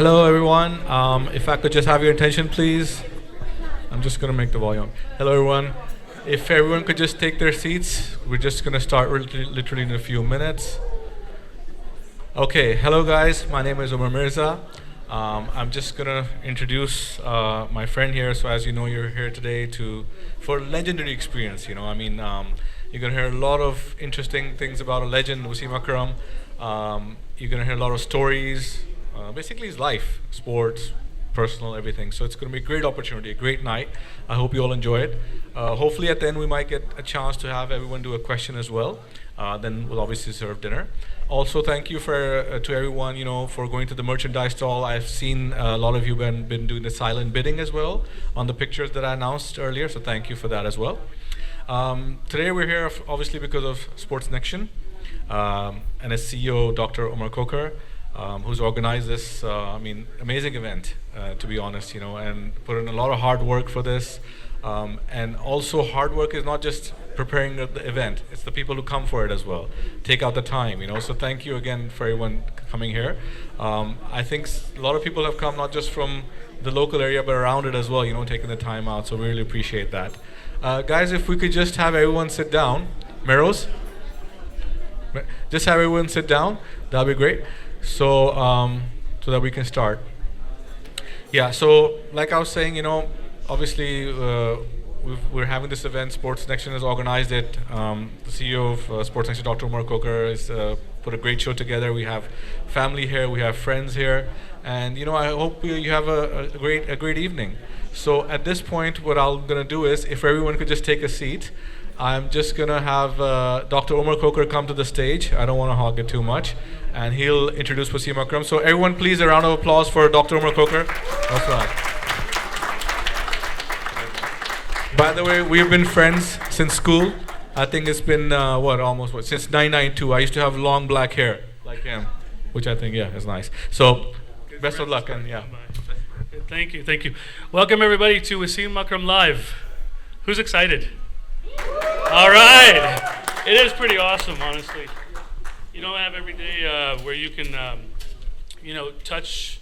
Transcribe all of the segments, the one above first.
Hello, everyone. If I could just have your attention, please. I'm just going to make the volume. Hello, everyone. If everyone could just take their seats, we're just going to start literally in a few minutes. Okay, hello, guys. My name is Umar Mirza. I'm just going to introduce my friend here. So, as you know, you're here today for a legendary experience. You're going to hear a lot of interesting things about a legend, Wasim Akram. You're going to hear a lot of stories. Basically, his life, sports, personal, everything. So it's going to be a great opportunity, a great night. I hope you all enjoy it. Hopefully, at the end, we might get a chance to have everyone do a question as well. Then we'll obviously serve dinner. Also, thank you to everyone, for going to the merchandise stall. I've seen a lot of you been doing the silent bidding as well on the pictures that I announced earlier. So thank you for that as well. Today we're here obviously because of Sports Nexion and its CEO, Dr. Omar Kokar. Who's organized this, amazing event, to be honest, and put in a lot of hard work for this. And also hard work is not just preparing the event, it's the people who come for it as well. Take out the time, so thank you again for everyone coming here. I think a lot of people have come not just from the local area, but around it as well, taking the time out, so we really appreciate that. Guys, if we could just have everyone sit down. Meros? Just have everyone sit down, that'd be great. So that we can start. Yeah, so like I was saying, obviously we're having this event. Sports Nexion has organized it. The CEO of Sports Nexion, Dr. Omar Kokar, has put a great show together. We have family here, we have friends here, and I hope you have a great evening. So at this point, what I'm gonna do is, if everyone could just take a seat. I'm just going to have Dr. Omar Kokar come to the stage. I don't want to hog it too much. And he'll introduce Wasim Akram. So everyone, please, a round of applause for Dr. Omar Kokar. That's right. By the way, we've been friends since school. I think it's been, since 1992. I used to have long black hair like him, which I think, is nice. So best of luck. And Thank you. Welcome, everybody, to Wasim Akram Live. Who's excited? All right. It is pretty awesome, honestly. You don't have every day where you can, touch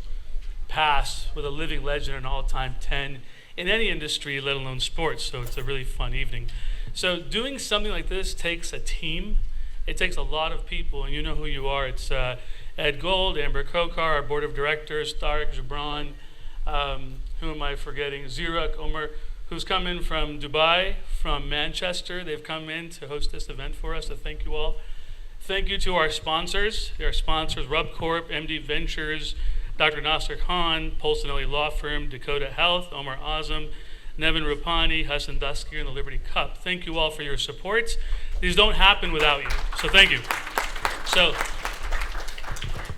pass with a living legend, an all-time 10 in any industry, let alone sports. So it's a really fun evening. So doing something like this takes a team. It takes a lot of people, and you know who you are. It's Ed Gold, Amber Kokar, our board of directors, Tariq Jabran, who am I forgetting? Zirak, Omar, who's come in from Dubai, from Manchester. They've come in to host this event for us, so thank you all. Thank you to our sponsors. Our sponsors, Rub Corp, MD Ventures, Dr. Nasser Khan, Polsinelli Law Firm, Dakota Health, Omar Azam, Nevin Rupani, Hassan Daskir, and the Liberty Cup. Thank you all for your support. These don't happen without you, so thank you. So,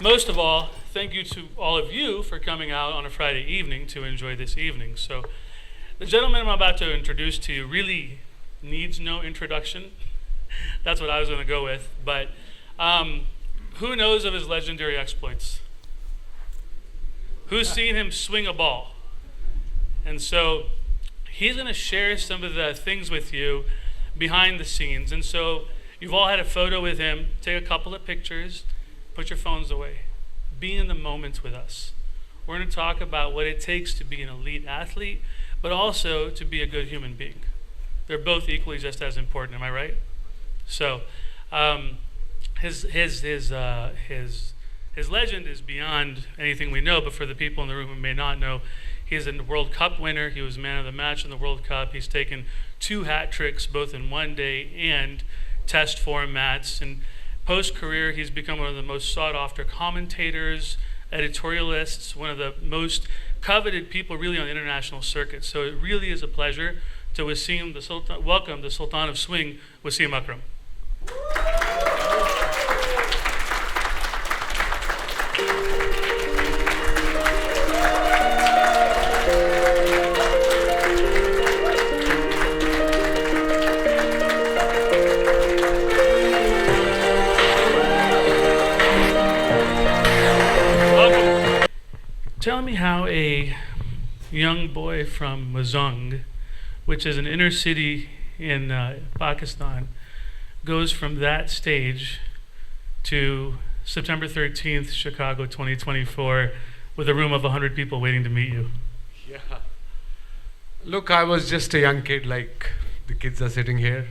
most of all, thank you to all of you for coming out on a Friday evening to enjoy this evening. So, the gentleman I'm about to introduce to you really needs no introduction. That's what I was going to go with. But who knows of his legendary exploits? Who's seen him swing a ball? And so he's going to share some of the things with you behind the scenes. And so you've all had a photo with him. Take a couple of pictures. Put your phones away. Be in the moment with us. We're going to talk about what it takes to be an elite athlete, but also to be a good human being. They're both equally just as important, am I right? So, his legend is beyond anything we know, but for the people in the room who may not know, he is a World Cup winner. He was man of the match in the World Cup. He's taken 2 hat tricks, both in one day and test formats. And post-career, he's become one of the most sought-after commentators, editorialists, one of the most coveted people really on the international circuit. So it really is a pleasure to welcome the Sultan of Swing, Wasim Akram. Welcome. Tell me how a young boy from Mazung, which is an inner city in Pakistan, goes from that stage to September 13th, Chicago 2024, with a room of 100 people waiting to meet you? Yeah. Look, I was just a young kid, like the kids are sitting here.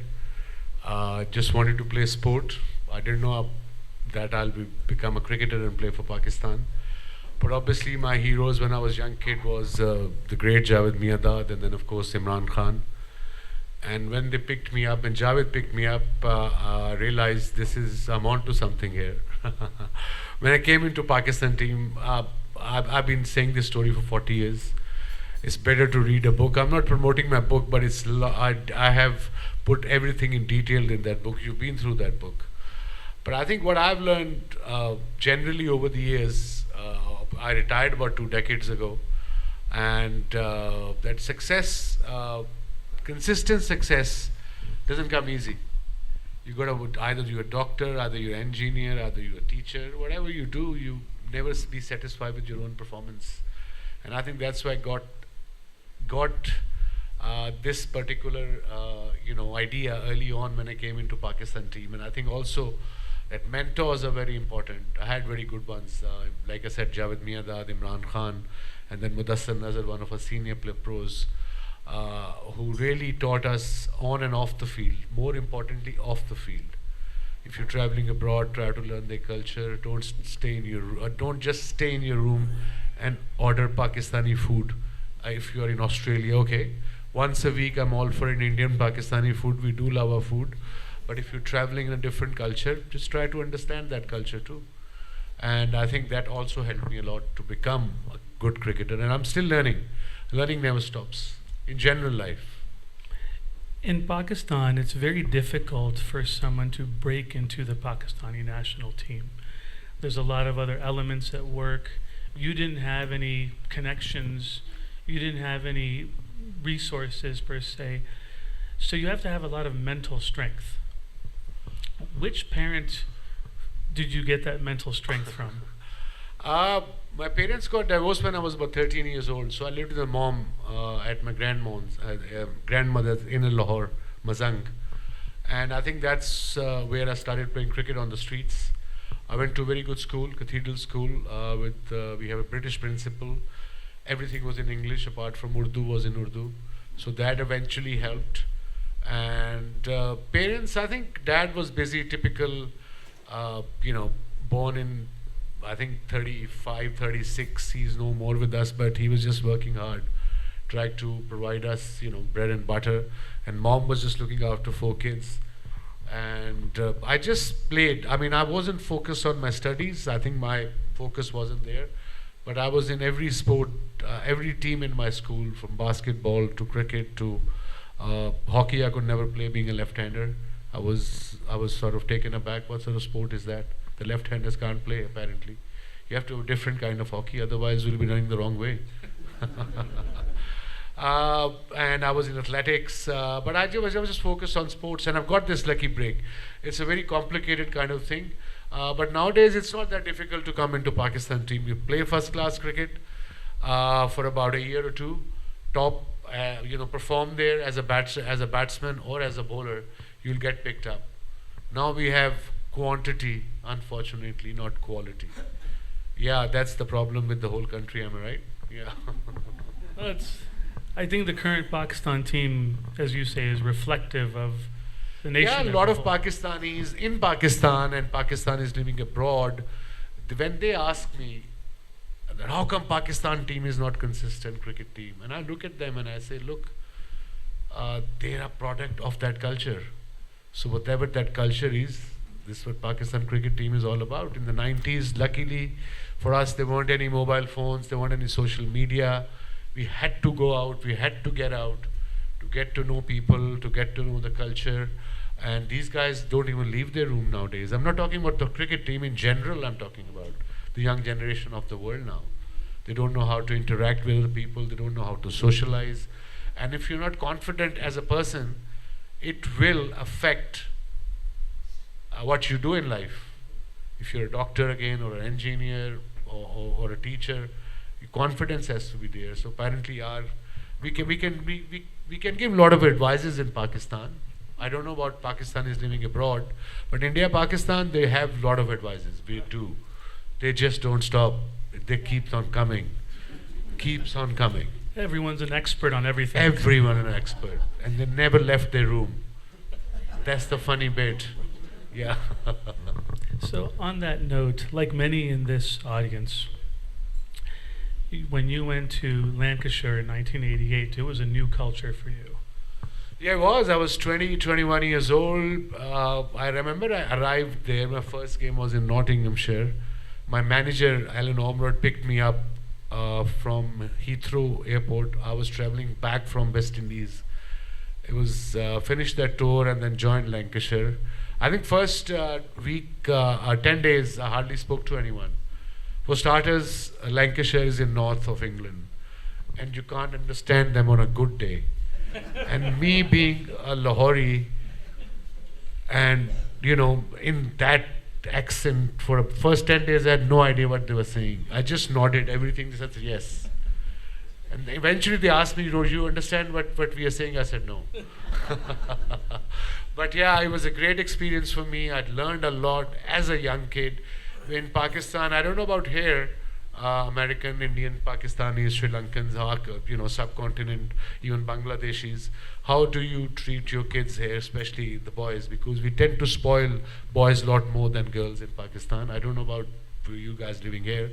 Just wanted to play sport. I didn't know that become a cricketer and play for Pakistan. But obviously, my heroes when I was a young kid was the great Javed Miandad, and then of course Imran Khan. And when they picked me up, and Javed picked me up, I realized I'm on to something here. When I came into Pakistan team, I've been saying this story for 40 years. It's better to read a book. I'm not promoting my book, but I have put everything in detail in that book. You've been through that book. But I think what I've learned generally over the years, I retired about 2 decades ago, and that success, consistent success, doesn't come easy. You got to either you're a doctor, either you're an engineer, either you're a teacher, whatever you do, you never be satisfied with your own performance. And I think that's why I got this particular idea early on when I came into Pakistan team. And I think also that mentors are very important. I had very good ones, like I said, Javed Miandad, Imran Khan, and then Mudassar Nazar, one of our senior pros, who really taught us on and off the field, more importantly off the field. If you're traveling abroad, try to learn their culture. Don't just stay in your room and order Pakistani food. If you're in Australia, okay, once a week I'm all for an Indian Pakistani food. We do love our food. But if you're traveling in a different culture, just try to understand that culture too. And I think that also helped me a lot to become a good cricketer. And I'm still learning. Learning never stops in general life. In Pakistan, it's very difficult for someone to break into the Pakistani national team. There's a lot of other elements at work. You didn't have any connections. You didn't have any resources per se. So you have to have a lot of mental strength. Which parent did you get that mental strength from? My parents got divorced when I was about 13 years old. So I lived with my mom at my grandmother's in Lahore, Mazang. And I think that's where I started playing cricket on the streets. I went to a very good school, Cathedral School, we have a British principal. Everything was in English apart from Urdu was in Urdu. So that eventually helped. And parents, I think dad was busy, typical, born in, I think 35, 36, he's no more with us, but he was just working hard, tried to provide us, bread and butter. And mom was just looking after 4 kids. And I just played. I mean, I wasn't focused on my studies. I think my focus wasn't there. But I was in every sport, every team in my school, from basketball to cricket to hockey. I could never play being a left-hander. I was sort of taken aback. What sort of sport is that? The left-handers can't play, apparently. You have to have a different kind of hockey, otherwise we'll be running the wrong way. And I was in athletics, but I was just focused on sports, and I've got this lucky break. It's a very complicated kind of thing, but nowadays it's not that difficult to come into Pakistan team. You play first-class cricket for about a year or two, perform there as a batsman or as a bowler, you'll get picked up. Now we have quantity, unfortunately, not quality. Yeah, that's the problem with the whole country, am I right? Yeah. I think the current Pakistan team, as you say, is reflective of the nation. Yeah, a lot of Pakistanis in Pakistan and Pakistanis living abroad, when they ask me, how come Pakistan team is not consistent cricket team? And I look at them and I say, look, they're a product of that culture. So whatever that culture is, this is what Pakistan cricket team is all about. In the 90s, luckily for us, there weren't any mobile phones, there weren't any social media. We had to go out, we had to get out to get to know people, to get to know the culture. And these guys don't even leave their room nowadays. I'm not talking about the cricket team in general, I'm talking about the young generation of the world now. They don't know how to interact with other people, they don't know how to socialize. And if you're not confident as a person, it will affect what you do in life. If you're a doctor again, or an engineer, or a teacher, your confidence has to be there. So apparently we can give a lot of advices in Pakistan. I don't know about Pakistanis living abroad, but India, Pakistan, they have a lot of advices. We do. They just don't stop. they keep on coming, keeps on coming. Everyone's an expert on everything. Everyone an expert, and they never left their room. That's the funny bit. Yeah. So on that note, like many in this audience, when you went to Lancashire in 1988, it was a new culture for you. Yeah, it was. I was 20, 21 years old. I remember I arrived there. My first game was in Nottinghamshire. My manager, Alan Ormerod, picked me up from Heathrow Airport. I was traveling back from West Indies. It was finished that tour and then joined Lancashire. I think first week, 10 days, I hardly spoke to anyone. For starters, Lancashire is in north of England, and you can't understand them on a good day. And me being a Lahori, and in that accent for the first 10 days, I had no idea what they were saying. I just nodded everything. They said yes. And eventually they asked me, do you understand what we are saying? I said no. But yeah, it was a great experience for me. I'd learned a lot as a young kid. In Pakistan, I don't know about here, American, Indian, Pakistanis, Sri Lankans, subcontinent, even Bangladeshis. How do you treat your kids here, especially the boys? Because we tend to spoil boys a lot more than girls in Pakistan. I don't know about you guys living here.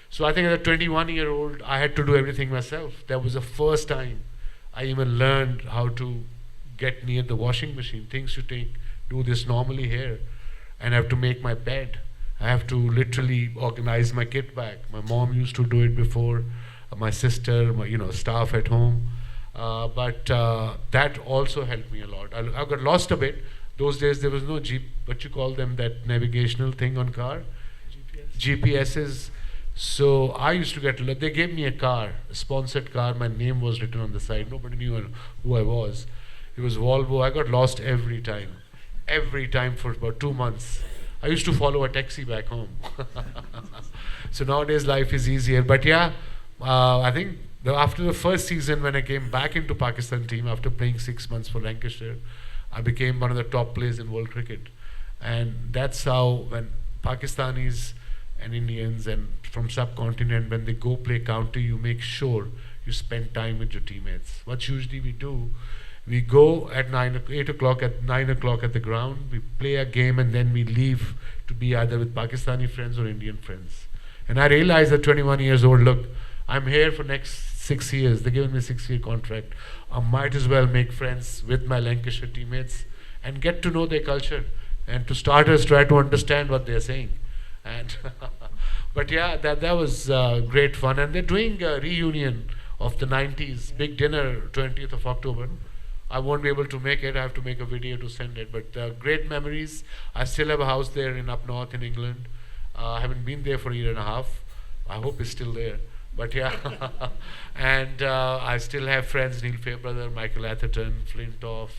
So I think as a 21-year-old, I had to do everything myself. That was the first time I even learned how to get near the washing machine. Things you do this normally here. And I have to make my bed. I have to literally organize my kit bag. My mom used to do it before, my sister, my staff at home. But that also helped me a lot. I got lost a bit. Those days there was no Jeep, what you call them, that navigational thing on car? GPSs. So I used to they gave me a car, a sponsored car. My name was written on the side. Nobody knew who I was. It was Volvo. I got lost every time for about 2 months. I used to follow a taxi back home. So nowadays life is easier. But yeah, I think after the first season when I came back into Pakistan team after playing 6 months for Lancashire, I became one of the top players in world cricket. And that's how when Pakistanis and Indians and from subcontinent, when they go play county, you make sure you spend time with your teammates. What usually we do, we go at 8 o'clock at 9 o'clock at the ground, we play a game and then we leave to be either with Pakistani friends or Indian friends. And I realized at 21 years old, look, I'm here for next 6 years. They're giving me a 6-year contract. I might as well make friends with my Lancashire teammates and get to know their culture. And to starters, try to understand what they're saying. And but yeah, that was great fun. And they're doing a reunion of the 90s, big dinner, 20th of October. I won't be able to make it. I have to make a video to send it. But great memories. I still have a house there in up north in England. I haven't been there for a year and a half. I hope it's still there. But yeah, and I still have friends, Neil Fairbrother, Michael Atherton, Flintoff,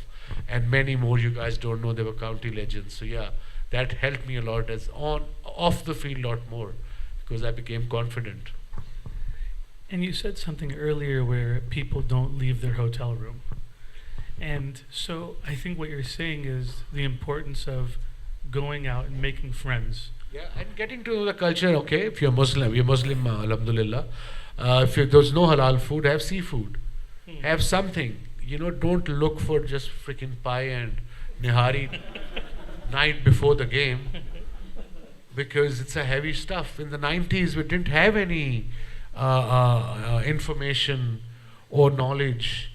and many more you guys don't know. They were county legends. So yeah, that helped me a lot off the field a lot more because I became confident. And you said something earlier where people don't leave their hotel room. And so I think what you're saying is the importance of going out and making friends. Yeah, and getting to know the culture, okay, if you're Muslim, alhamdulillah. If there's no halal food, have seafood. Have something. Don't look for just freaking pie and nihari night before the game because it's a heavy stuff. In the 90s, we didn't have any information or knowledge.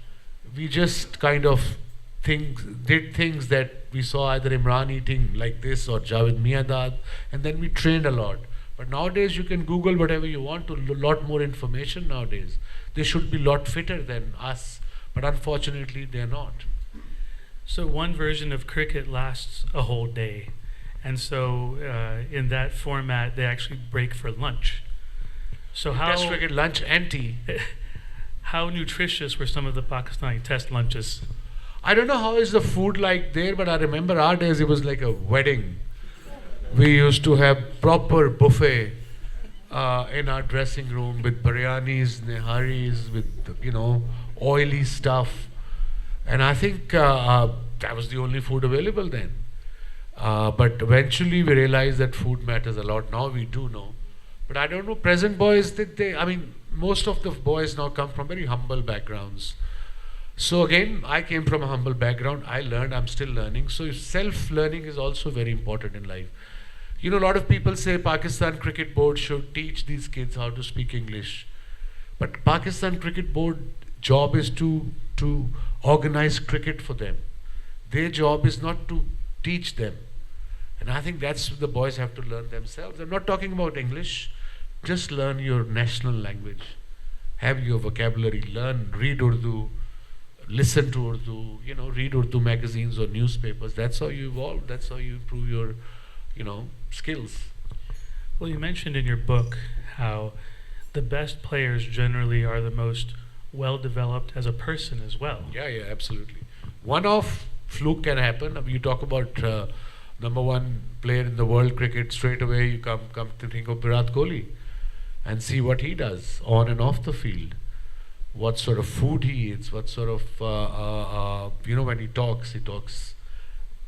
We just kind of did things that we saw either Imran eating like this or Javed Miandad, and then we trained a lot. But nowadays you can Google whatever you want to, a lot more information nowadays. They should be a lot fitter than us, but unfortunately they're not. So one version of cricket lasts a whole day. And so in that format, they actually break for lunch. So Test cricket lunch and tea. How nutritious were some of the Pakistani test lunches? I don't know how is the food like there, but I remember our days it was like a wedding. We used to have proper buffet in our dressing room with biryanis, niharis, with oily stuff. And I think that was the only food available then. But eventually we realized that food matters a lot. Now we do know. But I don't know, present boys, I mean, most of the boys now come from very humble backgrounds. So again, I came from a humble background. I learned, I'm still learning. So self-learning is also very important in life. You know, a lot of people say Pakistan Cricket Board should teach these kids how to speak English. But Pakistan Cricket Board job is to organize cricket for them. Their job is not to teach them. And I think that's what the boys have to learn themselves. I'm not talking about English. Just learn your national language. Have your vocabulary. Learn, read Urdu, listen to Urdu, read Urdu magazines or newspapers. That's how you evolve. That's how you improve your, skills. Well, you mentioned in your book how the best players generally are the most well developed as a person as well. Yeah, absolutely. One-off fluke can happen. You talk about number one player in the world cricket, straight away you come to think of Virat Kohli and see what he does on and off the field. What sort of food he eats, what sort of, when he talks,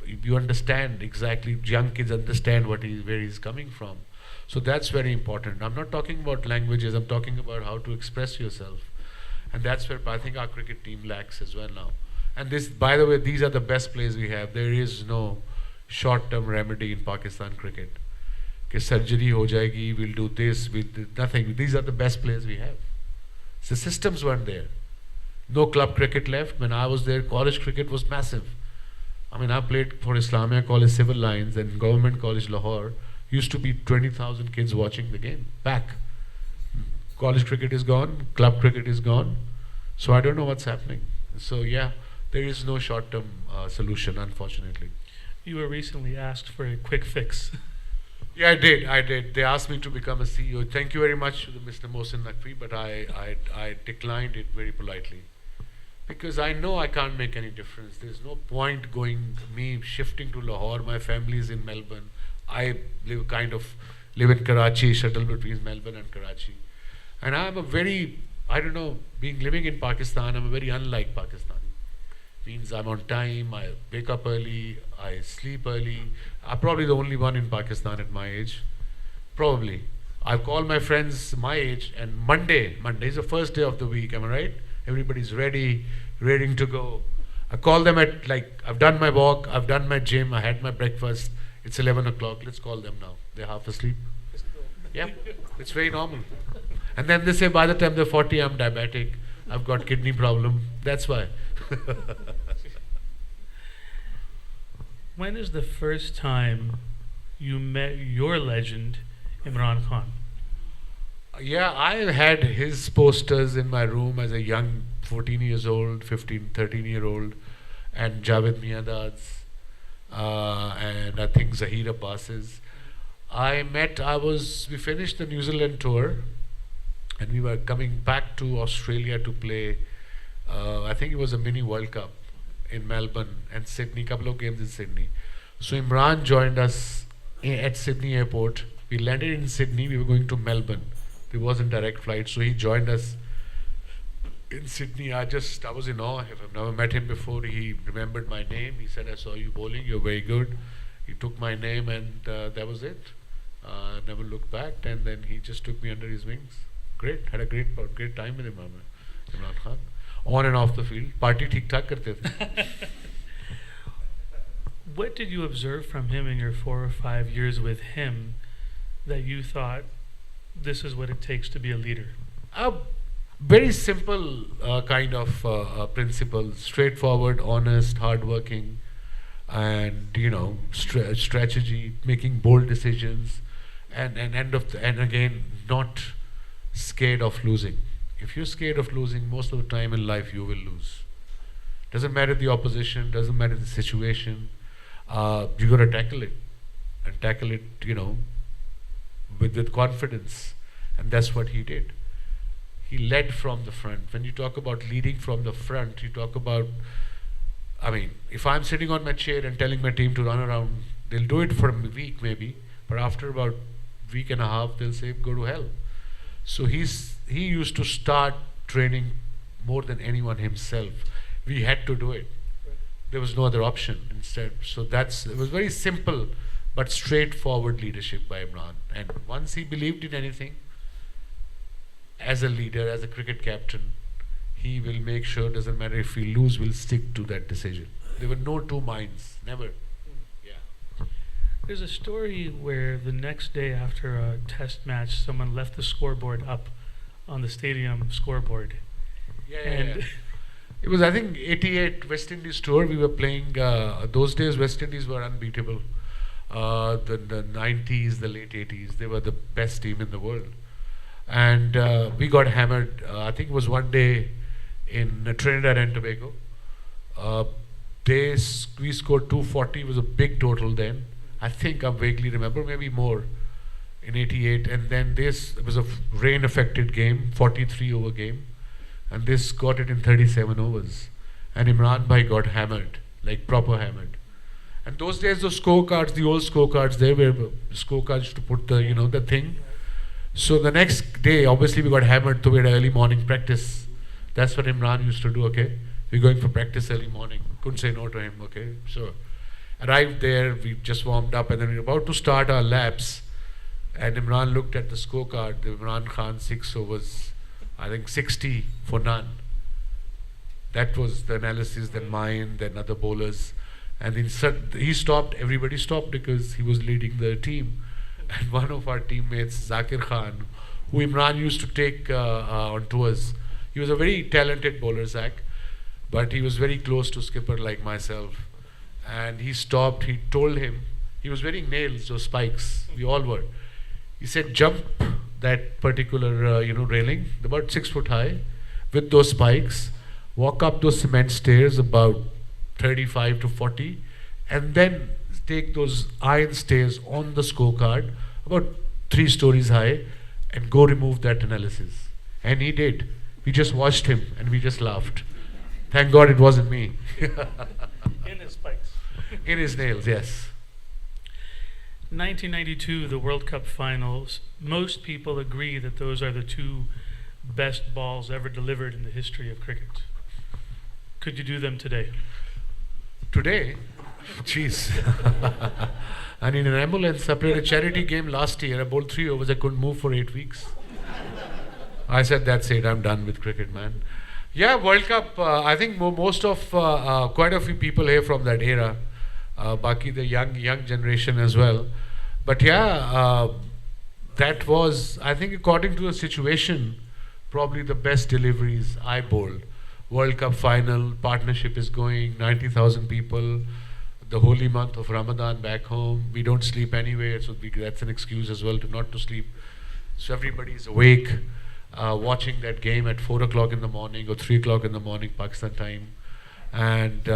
you understand exactly, young kids understand where he's coming from. So that's very important. I'm not talking about languages, I'm talking about how to express yourself. And that's where I think our cricket team lacks as well now. And this, by the way, these are the best players we have. There is no short-term remedy in Pakistan cricket. Okay, surgery ho jayegi, we'll do this, nothing. These are the best players we have. The systems weren't there. No club cricket left. When I was there, college cricket was massive. I mean, I played for Islamia College Civil Lines and Government College Lahore. Used to be 20,000 kids watching the game. Back. College cricket is gone. Club cricket is gone. So I don't know what's happening. So yeah, there is no short-term solution, unfortunately. You were recently asked for a quick fix. Yeah, I did. They asked me to become a CEO. Thank you very much to Mr. Mohsin Naqvi, but I declined it very politely. Because I know I can't make any difference. There's no point me shifting to Lahore. My family is in Melbourne. I live in Karachi, shuttle between Melbourne and Karachi. And I'm living in Pakistan, I'm a very unlike Pakistani. Means I'm on time, I wake up early, I sleep early. I'm probably the only one in Pakistan at my age. Probably. I've called my friends my age, and Monday is the first day of the week, am I right? Everybody's ready to go. I call them at I've done my walk, I've done my gym, I had my breakfast. It's 11 o'clock, let's call them now. They're half asleep. Yeah, it's very normal. And then they say by the time they're 40, I'm diabetic, I've got kidney problem. That's why. When is the first time you met your legend, Imran Khan? Yeah, I had his posters in my room as a young 14 years old, 15, 13-year-old, and Javed Miandad's, and I think Zahir Abbas's. We finished the New Zealand tour, and we were coming back to Australia to play, I think it was a mini World Cup in Melbourne and Sydney, couple of games in Sydney. So Imran joined us at Sydney airport. We landed in Sydney, we were going to Melbourne. There wasn't direct flight, so he joined us in Sydney. I was in awe. I've never met him before. He remembered my name. He said, I saw you bowling, you're very good. He took my name and that was it. Never looked back, and then he just took me under his wings. Great, had a great time with Imran Khan. On and off the field, party ठीक ठाक करते थे. What did you observe from him in your 4 or 5 years with him that you thought this is what it takes to be a leader? A very simple kind of principle, straightforward, honest, hardworking, and strategy, making bold decisions, and again not scared of losing. If you're scared of losing, most of the time in life you will lose. Doesn't matter the opposition, doesn't matter the situation. You got to tackle it, and tackle it, with confidence, and that's what he did. He led from the front. When you talk about leading from the front, you talk about, if I'm sitting on my chair and telling my team to run around, they'll do it for a week maybe, but after about week and a half, they'll say, go to hell. So he used to start training more than anyone himself. We had to do it. There was no other option instead. So it was very simple, but straightforward leadership by Imran. And once he believed in anything, as a leader, as a cricket captain, he will make sure, doesn't matter if we lose, we'll stick to that decision. There were no two minds, never. Yeah. There's a story where the next day after a test match, someone left the scoreboard up on the stadium scoreboard. And It was, I think, 88 West Indies tour. We were playing, those days West Indies were unbeatable. The 90s, the late 80s, they were the best team in the world. And we got hammered, I think it was one day in Trinidad and Tobago. We scored 240, it was a big total then. I think I vaguely remember, maybe more, in 88. And then it was a rain affected game, 43 over game. And this got it in 37 overs. And Imran Bhai got hammered, like proper hammered. And those days, those scorecards, the old scorecards, they were scorecards to put the, the thing. So the next day, obviously we got hammered, so we had early morning practice. That's what Imran used to do, okay? We're going for practice early morning. Couldn't say no to him, okay? So arrived there, we just warmed up, and then we were about to start our laps. And Imran looked at the scorecard, the Imran Khan 6 overs, I think 60 for none. That was the analysis, then mine, then other bowlers. And he stopped, everybody stopped because he was leading the team. And one of our teammates, Zakir Khan, who Imran used to take on tours, he was a very talented bowler, Zak, but he was very close to skipper like myself. And he stopped, he told him, he was wearing nails, those spikes, we all were. He said, jump that particular railing, about 6 foot high, with those spikes, walk up those cement stairs about 35 to 40, and then take those iron stairs on the scorecard, about 3 stories high, and go remove that analysis. And he did. We just watched him and we just laughed. Thank God it wasn't me. in his spikes. In his nails, yes. 1992, the World Cup finals. Most people agree that those are the 2 best balls ever delivered in the history of cricket. Could you do them today? Today, jeez. I need an ambulance. I played a charity game last year. I bowled 3 overs. I couldn't move for 8 weeks. I said, that's it. I'm done with cricket, man. Yeah, World Cup. I think most of quite a few people here from that era. Baki, the young generation as well. But yeah, that was, I think, according to the situation, probably the best deliveries I bowled. World Cup final, partnership is going, 90,000 people, the holy month of Ramadan back home. We don't sleep anywhere, so that's an excuse as well to not to sleep. So everybody is awake, watching that game at 4 o'clock in the morning or 3 o'clock in the morning, Pakistan time. And,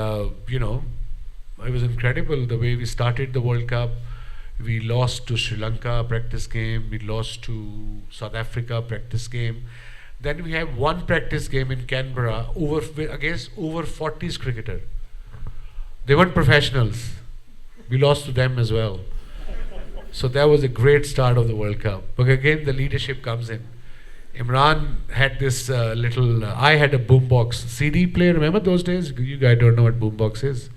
it was incredible the way we started the World Cup. We lost to Sri Lanka practice game. We lost to South Africa practice game. Then we have one practice game in Canberra against over 40s cricketer. They weren't professionals. We lost to them as well. So that was a great start of the World Cup. But again, the leadership comes in. Imran had this I had a boombox CD player. Remember those days? You guys don't know what boombox is.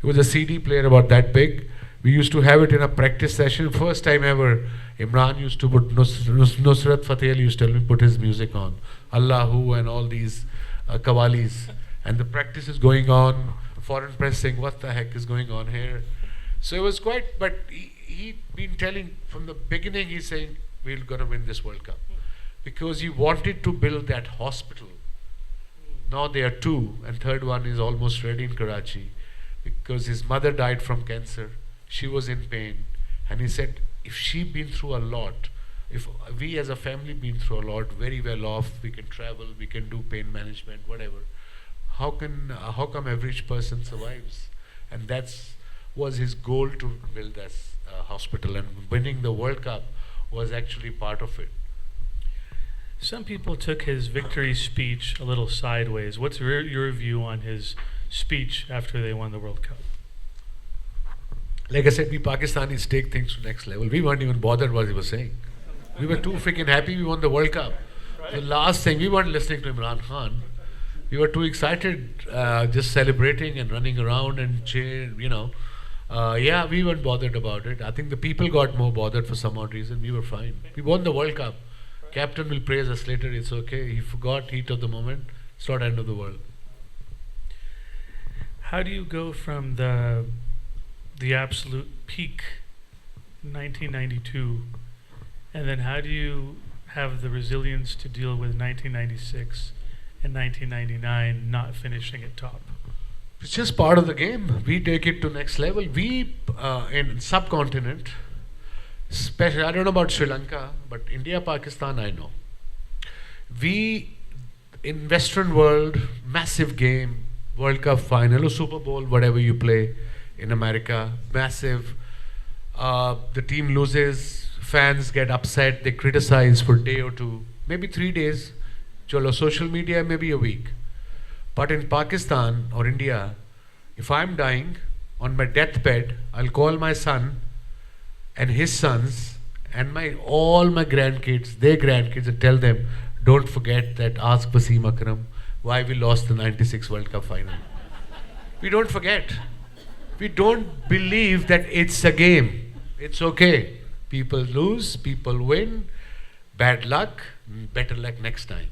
It was a CD player about that big. We used to have it in a practice session. First time ever, Imran used to put Nusrat Fateh Ali used to tell me put his music on, Allahu and all these qawwalis, and the practice is going on. Foreign press saying, "What the heck is going on here?" So it was quite. But he'd been telling from the beginning. He's saying we're gonna win this World Cup because he wanted to build that hospital. Now there are 2, and third one is almost ready in Karachi. Because his mother died from cancer, she was in pain, and he said, if she been through a lot, if we as a family been through a lot, very well off, we can travel, we can do pain management, whatever. How come average person survives? And was his goal to build this hospital, and winning the World Cup was actually part of it. Some people took his victory speech a little sideways. What's your view on his speech after they won the World Cup? Like I said, we Pakistanis take things to next level. We weren't even bothered what he was saying. We were too freaking happy we won the World Cup. Right. The last thing, we weren't listening to Imran Khan. We were too excited, just celebrating and running around and cheering, Yeah, we weren't bothered about it. I think the people got more bothered for some odd reason. We were fine. We won the World Cup. Captain will praise us later. It's okay. He forgot heat of the moment. It's not end of the world. How do you go from the absolute peak, 1992, and then how do you have the resilience to deal with 1996 and 1999 not finishing at top? It's just part of the game. We take it to next level. We in subcontinent, especially I don't know about Sri Lanka, but India, Pakistan, I know. We in Western world, massive game, World Cup final or Super Bowl, whatever you play in America, massive. The team loses, fans get upset, they criticize for a day or two, maybe 3 days. Chalo, social media, maybe a week. But in Pakistan or India, if I'm dying on my deathbed, I'll call my son and his sons and all my grandkids, their grandkids, and tell them, don't forget that ask Wasim Akram why we lost the 96 World Cup final. We don't forget. We don't believe that it's a game. It's okay. People lose, people win. Bad luck, better luck next time.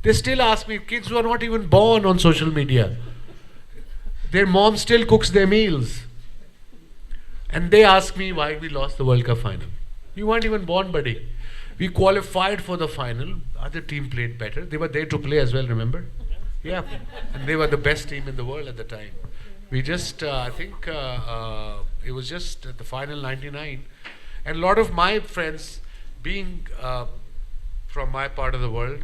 They still ask me, kids who are not even born on social media. Their mom still cooks their meals. And they ask me why we lost the World Cup final. You weren't even born, buddy. We qualified for the final. Other team played better. They were there to play as well, remember? Yeah. And they were the best team in the world at the time. We just, I think it was just the final 99. And a lot of my friends, being from my part of the world,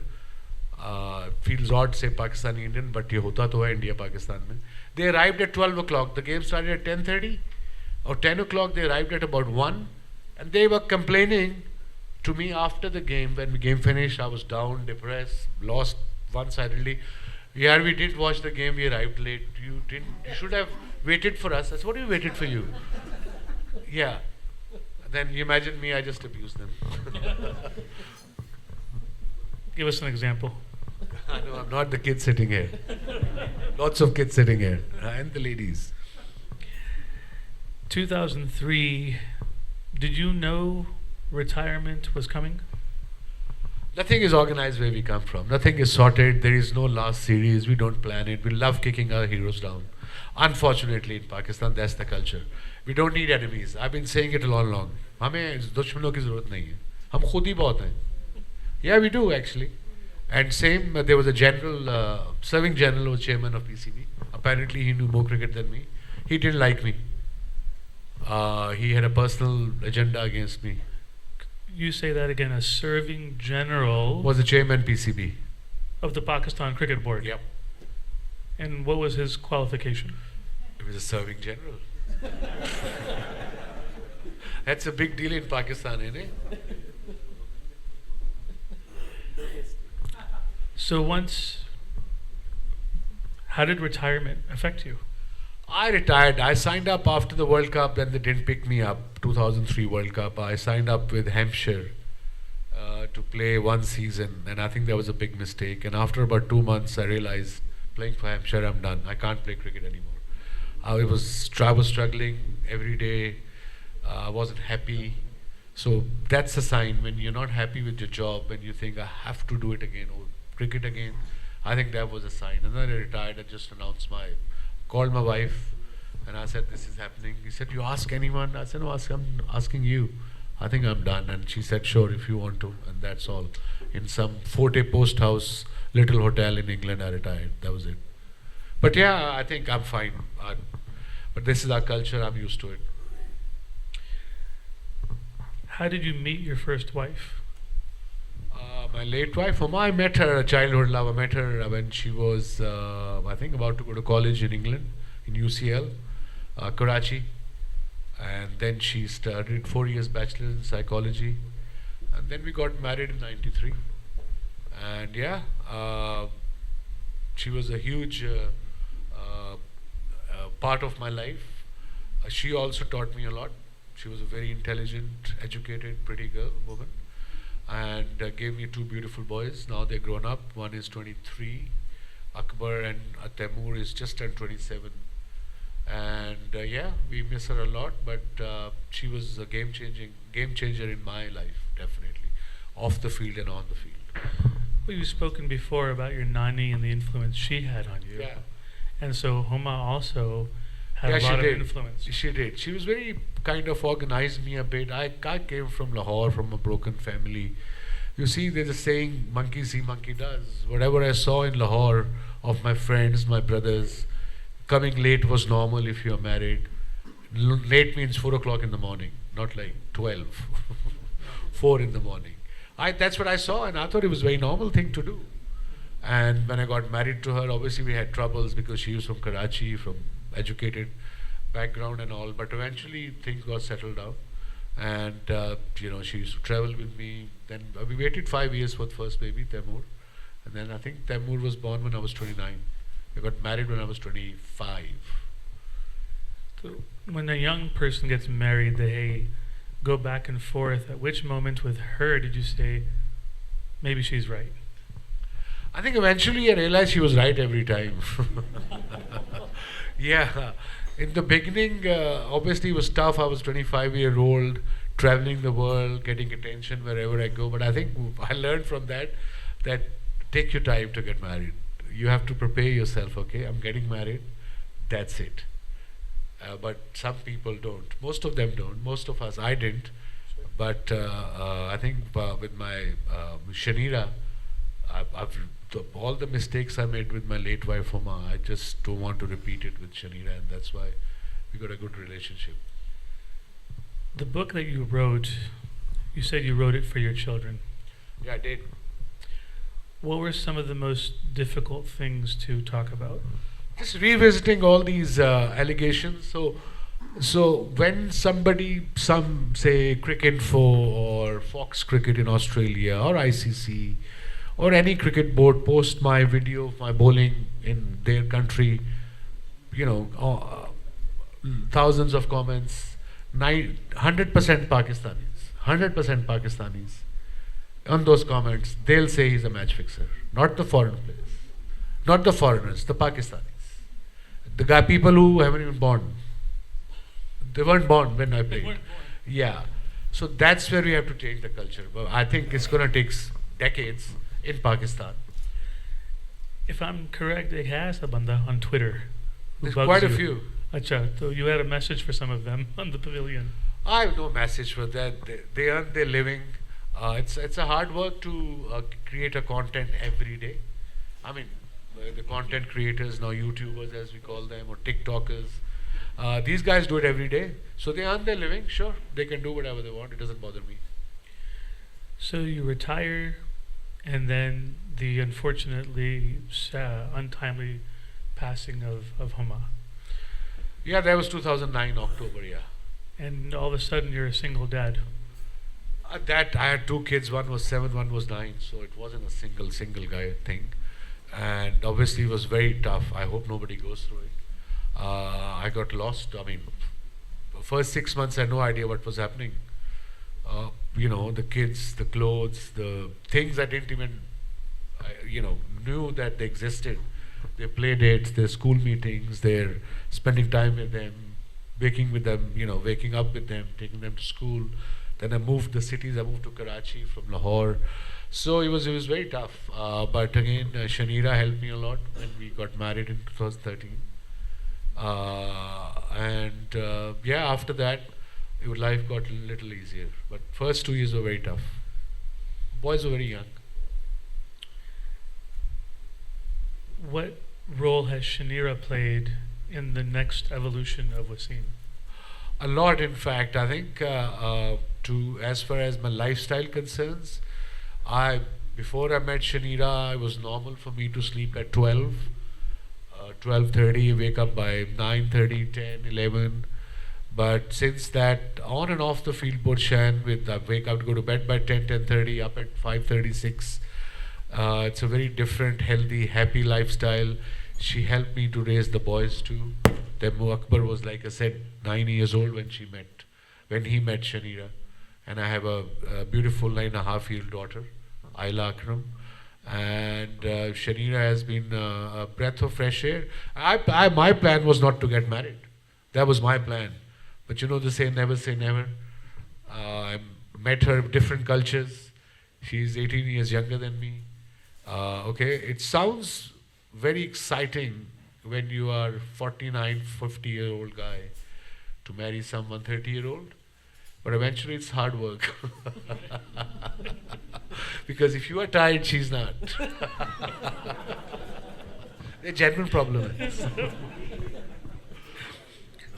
feels odd to say Pakistani Indian, but ये होता तो है India Pakistan में. They arrived at 12 o'clock. The game started at 10:30 or 10 o'clock. They arrived at about 1, and they were complaining to me after the game. When the game finished, I was down, depressed, lost one-sidedly. Yeah, we did watch the game. We arrived late. You didn't. You should have waited for us. I said, what do you waited for you? Yeah. Then you imagine me. I just abused them. Give us an example. I know I'm not the kid sitting here. Lots of kids sitting here, and the ladies. 2003, did you know retirement was coming? Nothing is organized where we come from. Nothing is sorted. There is no last series. We don't plan it. We love kicking our heroes down. Unfortunately, in Pakistan, that's the culture. We don't need enemies. I've been saying it all along. हमें दुश्मनों की ज़रूरत नहीं है. हम खुद ही बहुत हैं. Yeah, we do actually. And same, there was a general, serving general was chairman of PCB. Apparently, he knew more cricket than me. He didn't like me. He had a personal agenda against me. You say that again. A serving general Was the chairman PCB. of the Pakistan Cricket Board. Yep. And what was his qualification? He was a serving general. That's a big deal in Pakistan, isn't it? So how did retirement affect you? I retired. I signed up after the World Cup, then they didn't pick me up. 2003 World Cup. I signed up with Hampshire to play one season, and I think that was a big mistake. And after about 2 months, I realized playing for Hampshire, I'm done. I can't play cricket anymore. I was struggling every day. I wasn't happy. So that's a sign when you're not happy with your job and you think, I have to do it again, or cricket again. I think that was a sign. And then I retired and just called my wife, and I said, this is happening. He said, you ask anyone? I said, no, I'm asking you. I think I'm done. And she said, sure, if you want to. And that's all. In some Forte Post House, little hotel in England, I retired. That was it. But yeah, I think I'm fine. But this is our culture. I'm used to it. How did you meet your first wife? My late wife, I met her, a childhood love. I met her when she was, I think, about to go to college in England, in UCL, Karachi. And then she studied 4 years bachelor's in psychology. And then we got married in 93. And yeah, she was a huge part of my life. She also taught me a lot. She was a very intelligent, educated, pretty woman. And gave me 2 beautiful boys. Now they're grown up. One is 23, Akbar, and Taimur is just turned 27. And yeah, we miss her a lot, but she was a game changer in my life, definitely, off the field and on the field. Well, you've spoken before about your nani and the influence she had on you. Yeah. And so Homa also had Yeah, a she lot of did. influence. She did. She was very kind of organized me a bit. I came from Lahore, from a broken family. You see, there's a saying, monkey see, monkey does. Whatever I saw in Lahore of my friends, my brothers, coming late was normal if you're married. Late means 4 o'clock in the morning, not like 12, 4 in the morning. That's what I saw, and I thought it was a very normal thing to do. And when I got married to her, obviously we had troubles because she was from Karachi, from educated background and all. But eventually things got settled down, and she used to travel with me. Then we waited 5 years for the first baby, Taimur, and then I think Taimur was born when I was 29. I got married when I was 25. So when a young person gets married, they go back and forth. At which moment with her did you say, maybe she's right? I think eventually I realized she was right every time. Yeah. In the beginning, obviously it was tough. I was 25-year-old, traveling the world, getting attention wherever I go. But I think I learned from that take your time to get married. You have to prepare yourself, okay? I'm getting married. That's it. But some people don't. Most of them don't. Most of us, I didn't. But I think with my Shanira, all the mistakes I made with my late wife Homa, I just don't want to repeat it with Shanira, and that's why we got a good relationship. The book that you wrote, you said you wrote it for your children. Yeah, I did. What were some of the most difficult things to talk about? Just revisiting all these allegations. So when some say Cricinfo or Fox Cricket in Australia or ICC or any cricket board post my video of my bowling in their country, thousands of comments, 100% Pakistanis, 100% Pakistanis. On those comments, they'll say he's a match fixer, not the foreign players, not the foreigners, the Pakistanis. The people who haven't even born. They weren't born when I played. Yeah. So that's where we have to change the culture. But I think it's going to take decades in Pakistan. If I'm correct, it has a banda on Twitter. who There's bugs quite a you. few. Acha, so you had a message for some of them on the pavilion. I have no message for that. They earn their living. It's a hard work to create a content every day. I mean, the content creators, now YouTubers as we call them, or TikTokers, these guys do it every day. So they earn their living, sure. They can do whatever they want. It doesn't bother me. So you retire, and then the unfortunately untimely passing of Homa. Yeah, that was 2009 October, yeah. And all of a sudden you're a single dad. That I had 2 kids, one was 7, one was 9, so it wasn't a single guy thing. And obviously it was very tough. I hope nobody goes through it. I got lost. I mean, the first 6 months I had no idea what was happening. The kids, the clothes, the things I didn't even, knew that they existed. Their play dates, their school meetings, their spending time with them, waking up with them, taking them to school. Then I moved the cities. I moved to Karachi from Lahore. So it was very tough. But again, Shanira helped me a lot when we got married in 2013. After that, life got a little easier. But first 2 years were very tough. Boys were very young. What role has Shanira played in the next evolution of Wasim? A lot, in fact. I think as far as my lifestyle concerns, before I met Shanira, it was normal for me to sleep at 12, 12:30, wake up by 9:30, 10, 11. But since that, on and off the field, both Shan, I wake up to go to bed by 10, 10:30, up at 5:36. It's a very different, healthy, happy lifestyle. She helped me to raise the boys too. Temmu Akbar was, like I said, 9 years old when he met Shanira. And I have a beautiful 9.5-year-old daughter, Ayla Akram. And Shanira has been a breath of fresh air. My plan was not to get married. That was my plan. But you know the saying, never say never. I met her different cultures. She's 18 years younger than me. Okay, it sounds very exciting when you are 49, 50-year-old guy to marry someone 30-year-old. But eventually it's hard work. Because if you are tired, she's not. A genuine problem.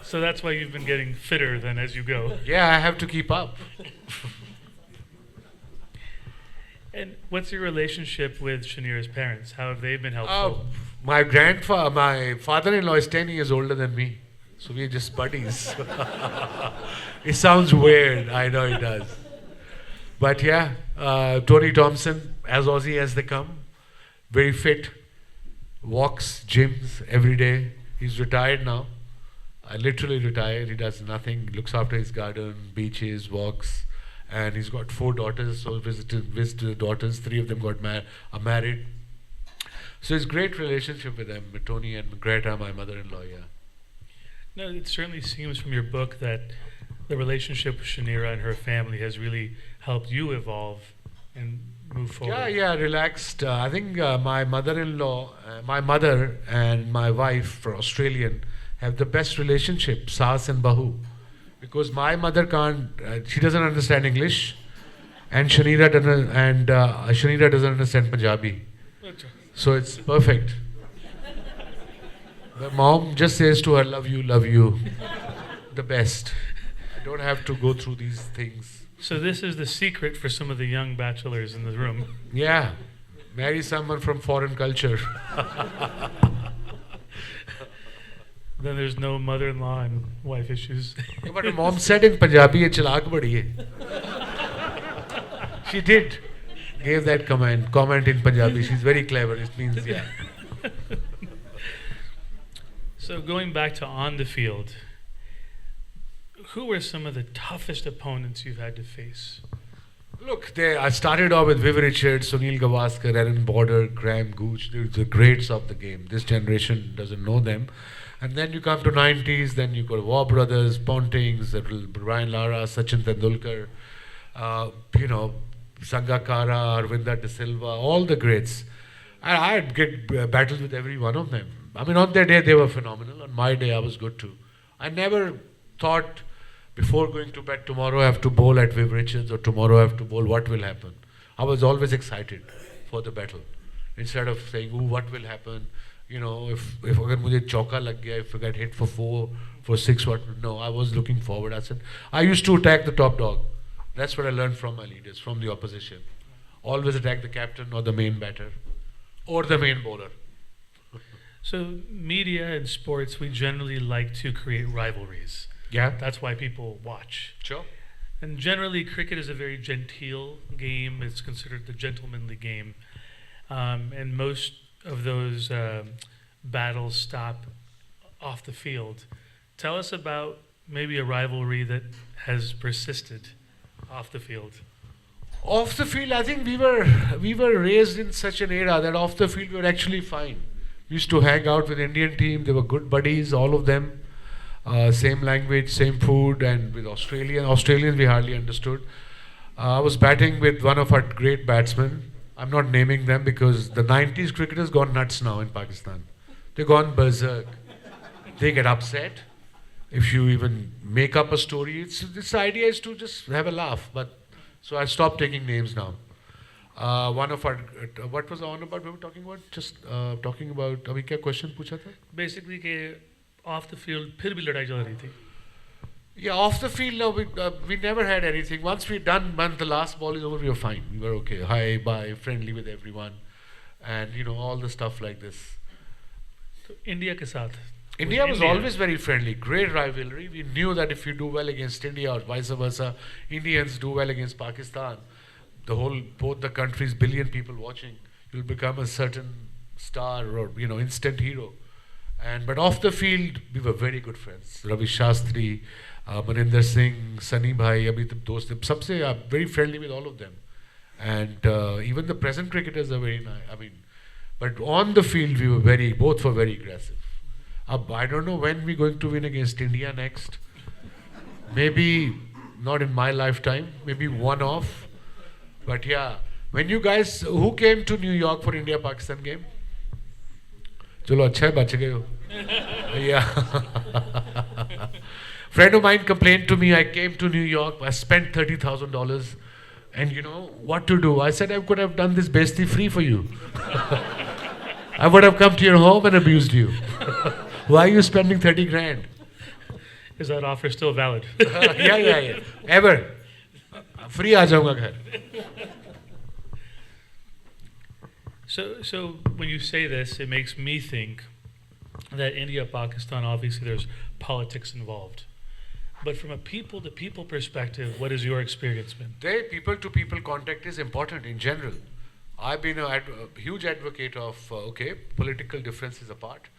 So that's why you've been getting fitter then as you go. Yeah, I have to keep up. And what's your relationship with Shanira's parents? How have they been Uh, helpful? my father-in-law is 10 years older than me. So we're just buddies. It sounds weird. I know it does. But yeah, Tony Thompson, as Aussie as they come, very fit, walks, gyms every day. He's retired now. Literally retired. He does nothing. Looks after his garden, beaches, walks. And he's got 4 daughters, so visited the daughters. 3 of them are married. So it's great relationship with them, with Tony and Greta, my mother-in-law, yeah. No, it certainly seems from your book that the relationship with Shanira and her family has really helped you evolve and move forward. Yeah, relaxed. I think my mother-in-law, my mother and my wife, Australian, have the best relationship, Saas and Bahu. Because my mother can't, she doesn't understand English, and Shanira doesn't understand Punjabi. So it's perfect. The mom just says to her, love you, the best. I don't have to go through these things. So this is the secret for some of the young bachelors in the room. Yeah, marry someone from foreign culture. Then there's no mother-in-law and wife issues. But mom said in Punjabi, ye chalak badi hai. She did. Gave that comment in Punjabi. She's very clever. It means, yeah. So going back to on the field, who were some of the toughest opponents you've had to face? Look, I started off with Viv Richards, Sunil Gavaskar, Aaron Border, Graham Gooch. They're the greats of the game. This generation doesn't know them. And then you come to 90s, then you got War Brothers, Pontings, Brian Lara, Sachin Tendulkar, Sangakkara, Arvinda De Silva, all the greats. And I'd get battles with every one of them. I mean, on their day, they were phenomenal. On my day, I was good too. I never thought before going to bed, tomorrow I have to bowl at Viv Richards or tomorrow I have to bowl, what will happen? I was always excited for the battle. Instead of saying, ooh, what will happen? You know, if agar mujhe chauka lag gaya, if I get hit for 4, for 6, what? No, I was looking forward. I used to attack the top dog. That's what I learned from my leaders, from the opposition. Always attack the captain or the main batter or the main bowler. So media and sports, we generally like to create rivalries. Yeah. That's why people watch. Sure. And generally, cricket is a very genteel game. It's considered the gentlemanly game. And most of those battles stop off the field. Tell us about maybe a rivalry that has persisted off the field. Off the field, I think we were raised in such an era that off the field we were actually fine. We used to hang out with Indian team. They were good buddies, all of them. Same language, same food, and with Australians we hardly understood. I was batting with one of our great batsmen. I'm not naming them because the 90s cricketers gone nuts now in Pakistan. They've gone berserk. They get upset if you even make up a story. This idea is to just have a laugh. So I stopped taking names now. One of our, what was the on about we were talking about? Just talking about, अभी क्या question पूछा था? Basically, कि off the field, फिर भी लड़ाई चल रही थी. Yeah, off the field, no, we never had anything. Once the last ball is over, we were fine. We were okay. Hi, bye, friendly with everyone. And, all the stuff like this. So India के साथ. India was always very friendly. Great rivalry. We knew that if you do well against India or vice versa, Indians do well against Pakistan, both the countries, billion people watching, you'll become a certain star or, instant hero. But off the field, we were very good friends. Ravi Shastri, Maninder Singh, Sunny Bhai, abhi tak dost hai. Sabse are very friendly with all of them. And even the present cricketers are very nice. But on the field, both were very aggressive. I don't know when we're going to win against India next. Maybe not in my lifetime, maybe one off. But yeah, when you guys, who came to New York for India-Pakistan game? Chalo, अच्छा है, बच गए हो. Yeah. Friend of mine complained to me, I came to New York, I spent $30,000, and you know what to do. I said I could have done this besti free for you. I would have come to your home and abused you. Why are you spending 30 grand? Is that offer still valid? Yeah. Ever. Free aa jaunga ghar. So when you say this, it makes me think that India, Pakistan, obviously there's politics involved. But from a people-to-people perspective, what has your experience been? People-to-people contact is important in general. I've been a huge advocate of, political differences apart,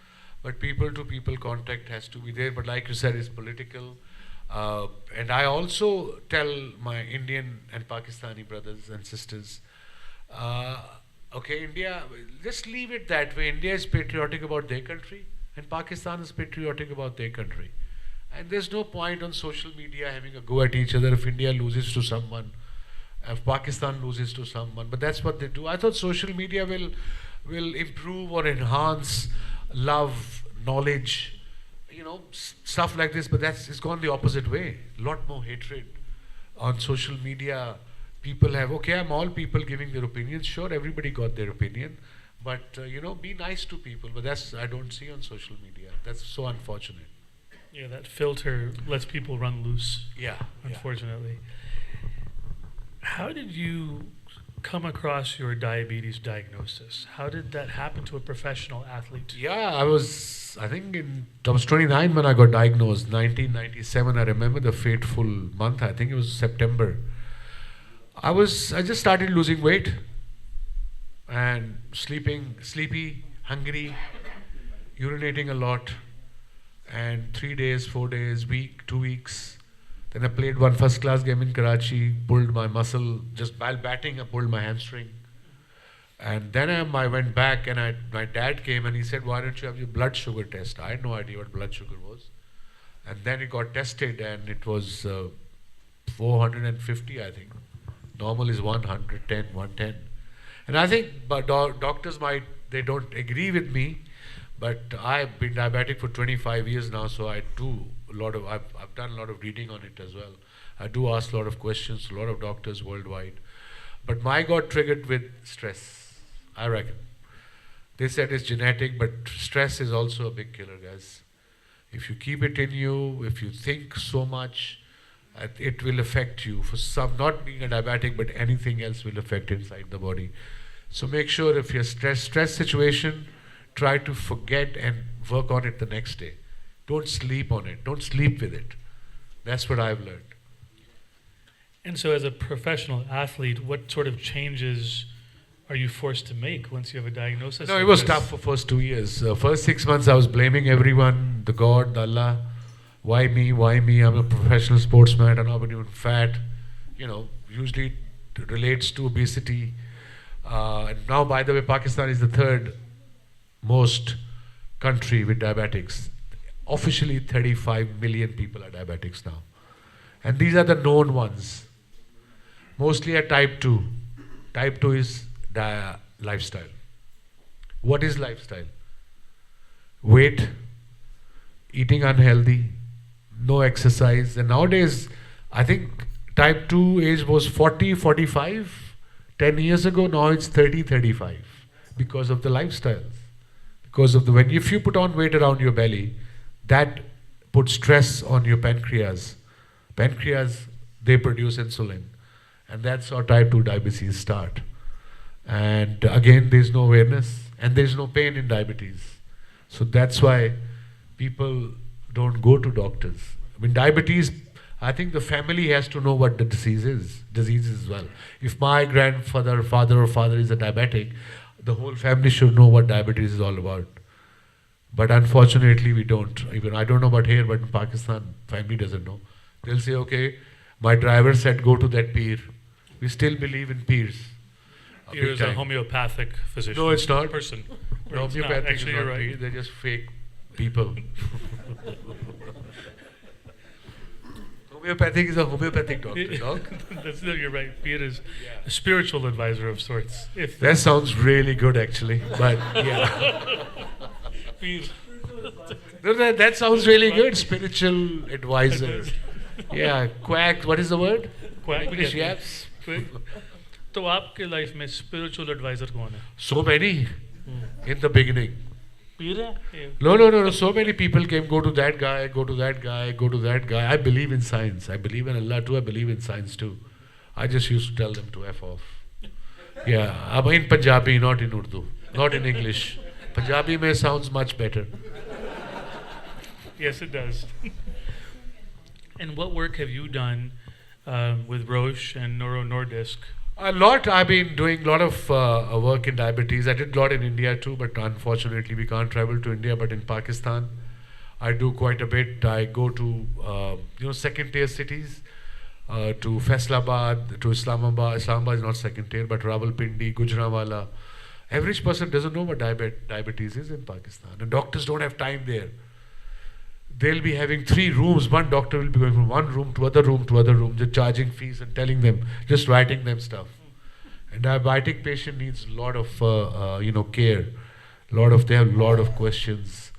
but people-to-people contact has to be there. But like you said, it's political. And I also tell my Indian and Pakistani brothers and sisters, India, just leave it that way. India is patriotic about their country, and Pakistan is patriotic about their country. And there's no point on social media having a go at each other if India loses to someone, if Pakistan loses to someone. But that's what they do. I thought social media will improve or enhance love, knowledge, stuff like this. But it's gone the opposite way. A lot more hatred on social media. People have, I'm all people giving their opinions. Sure, everybody got their opinion. But, be nice to people. But I don't see on social media. That's so unfortunate. Yeah, that filter lets people run loose. Yeah. Unfortunately. How did you come across your diabetes diagnosis? How did that happen to a professional athlete? Yeah, I was 29 when I got diagnosed, 1997. I remember the fateful month. I think it was September. I just started losing weight and sleepy, hungry, urinating a lot. And 3 days, 4 days, week, 2 weeks. Then I played one first-class game in Karachi, pulled my muscle, just while batting, I pulled my hamstring. And then I went back and my dad came and he said, why don't you have your blood sugar test? I had no idea what blood sugar was. And then it got tested and it was 450, I think. Normal is 110, 110. And I think doctors they don't agree with me. But I've been diabetic for 25 years now, so I've done a lot of reading on it as well. I do ask a lot of questions to a lot of doctors worldwide. But mine got triggered with stress, I reckon. They said it's genetic, but stress is also a big killer, guys. If you keep it in you, if you think so much, it will affect you. For some, not being a diabetic, but anything else will affect inside the body. So make sure if you're stress situation, try to forget and work on it the next day. Don't sleep on it. Don't sleep with it. That's what I've learned. And so as a professional athlete, what sort of changes are you forced to make once you have a diagnosis? No, it was tough for first 2 years. First 6 months I was blaming everyone, the God, the Allah. Why me? I'm a professional sportsman. I'm not even fat. Usually it relates to obesity. And now, by the way, Pakistan is the third most country with diabetics. Officially 35 million people are diabetics now. And these are the known ones. Mostly are type 2. Type 2 is lifestyle. What is lifestyle? Weight, eating unhealthy, no exercise. And nowadays, I think type 2 age was 40, 45. 10 years ago, now it's 30, 35 because of the lifestyles. Because of if you put on weight around your belly, that puts stress on your pancreas. Pancreas, they produce insulin. And that's how type 2 diabetes start. And again, there's no awareness and there's no pain in diabetes. So that's why people don't go to doctors. Diabetes, I think the family has to know what the disease is as well. If my grandfather, father is a diabetic, the whole family should know what diabetes is all about. But unfortunately, we don't. Even I don't know about here, but in Pakistan, family doesn't know. They'll say, my driver said go to that peer. We still believe in peers. Peer is a homeopathic physician. No, it's not. Person. No, homeopathic Actually, is not you're right. peer. They're just fake people. Homeopathic is a homeopathic doctor, dog. No, you're right. Peter is a spiritual advisor of sorts. If That sounds really good, actually. But yeah, Peter- no, that sounds really good. Spiritual advisor. Yeah, quack. What is the word? Quack, English yeah. yaps. तो आपके life में spiritual adviser कौन है? So many in the beginning. पीर है? No. So many people came. Go to that guy. Go to that guy. Go to that guy. I believe in science. I believe in Allah too. I believe in science too. I just used to tell them to f off. Yeah, I'm in Punjabi, not in Urdu, not in English. Punjabi may sounds much better. Yes, it does. And what work have you done with Roche and Neuro Nordisk? A lot. I've been doing a lot of work in diabetes. I did a lot in India too, but unfortunately we can't travel to India. But in Pakistan, I do quite a bit. I go to second-tier cities, to Faisalabad, to Islamabad. Islamabad is not second-tier, but Rawalpindi, Gujranwala. Average person doesn't know what diabetes is in Pakistan, and doctors don't have time there. They'll be having 3 rooms. One doctor will be going from one room to other room to other room, just charging fees and telling them, just writing them stuff. And diabetic patient needs a lot of care. They have a lot of questions.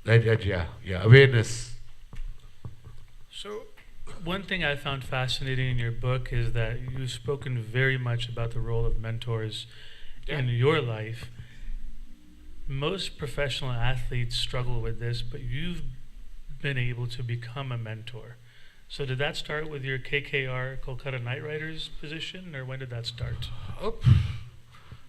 Education. Yeah, awareness. So, one thing I found fascinating in your book is that you've spoken very much about the role of mentors in your life. Most professional athletes struggle with this, but you've been able to become a mentor. So did that start with your KKR Kolkata Knight Riders position, or when did that start?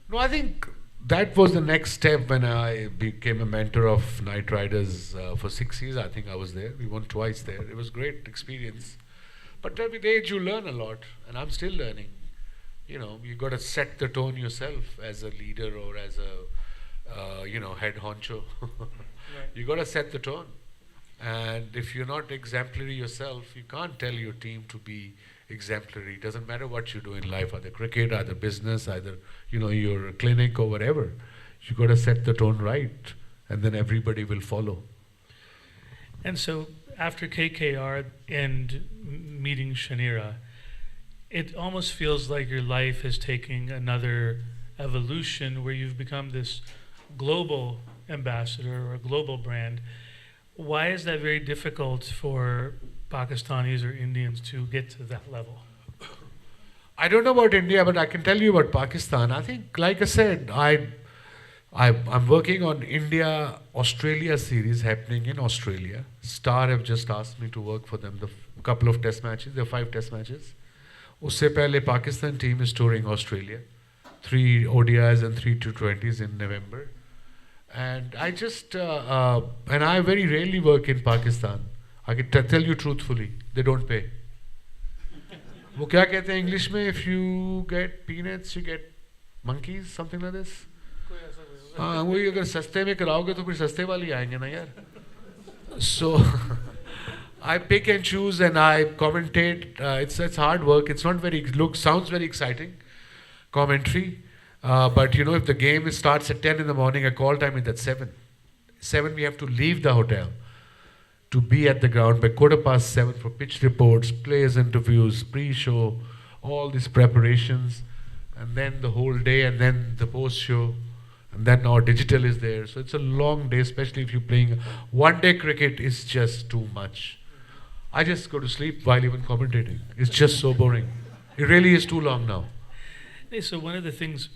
No, I think that was the next step when I became a mentor of Knight Riders for 6 years. I think I was there. We won twice there. It was a great experience. But with age you learn a lot, and I'm still learning. You got to set the tone yourself as a leader or as a head honcho. You got to set the tone. And if you're not exemplary yourself, you can't tell your team to be exemplary. It doesn't matter what you do in life, either cricket, either business, either your clinic or whatever. You got to set the tone right, and then everybody will follow. And so after KKR and meeting Shanira, it almost feels like your life is taking another evolution where you've become this global ambassador or a global brand. Why is that very difficult for Pakistanis or Indians to get to that level? I don't know about India, but I can tell you about Pakistan. I think, like I said, I'm working on India-Australia series happening in Australia. Star have just asked me to work for them, the couple of test matches. There are 5 test matches. Usse pehle Pakistan team is touring Australia. 3 ODIs and 3 T20s in November. And I just, and I very rarely work in Pakistan. I can tell you truthfully, they don't pay. वो क्या कहते हैं English में? If you get peanuts, you get monkeys, something like this. हाँ, वही अगर सस्ते में कराओगे तो फिर सस्ते वाले आएंगे ना यार. So I pick and choose and I commentate. It's hard work. It's not very sounds very exciting, commentary. But if the game starts at 10 in the morning, a call time is at 7. 7 we have to leave the hotel to be at the ground by 7:15 for pitch reports, players interviews, pre-show, all these preparations, and then the whole day, and then the post-show, and then our digital is there. So it's a long day, especially if you're playing one-day cricket. Is just too much. I just go to sleep while even commentating. It's just so boring. It really is too long now. Hey, so one of the things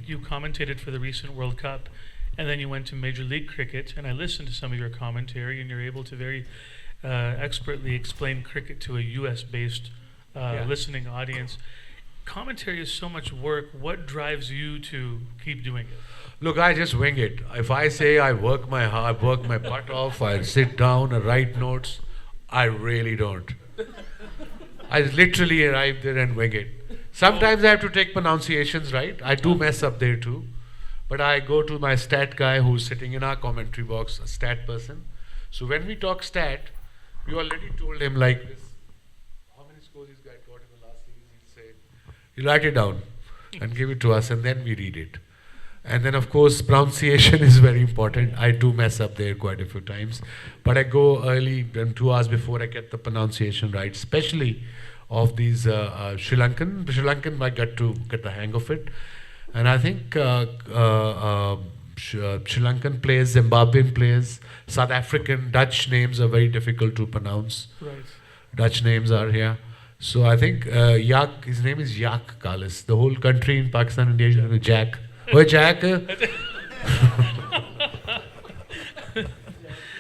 you commentated for the recent World Cup, and then you went to Major League Cricket, and I listened to some of your commentary, and you're able to very expertly explain cricket to a US-based listening audience. Commentary is so much work. What drives you to keep doing it? Look, I just wing it. If I say I work my butt off, I sit down and write notes, I really don't. I literally arrive there and wing it. Sometimes I have to take pronunciations right. I do mess up there too. But I go to my stat guy who's sitting in our commentary box, a stat person. So when we talk stat, we already told him like this. How many scores this guy got in the last series? He'll say, you write it down and give it to us, and then we read it. And then, of course, pronunciation is very important. I do mess up there quite a few times. But I go early, 2 hours before I get the pronunciation right, especially of these Sri Lankan. Sri Lankan, I got to get the hang of it. And I think Sri Lankan players, Zimbabwean players, South African, Dutch names are very difficult to pronounce. Right. Dutch names are here. So I think his name is Yak Kalis. The whole country in Pakistan, India, is known as Jack. Oh, Jack.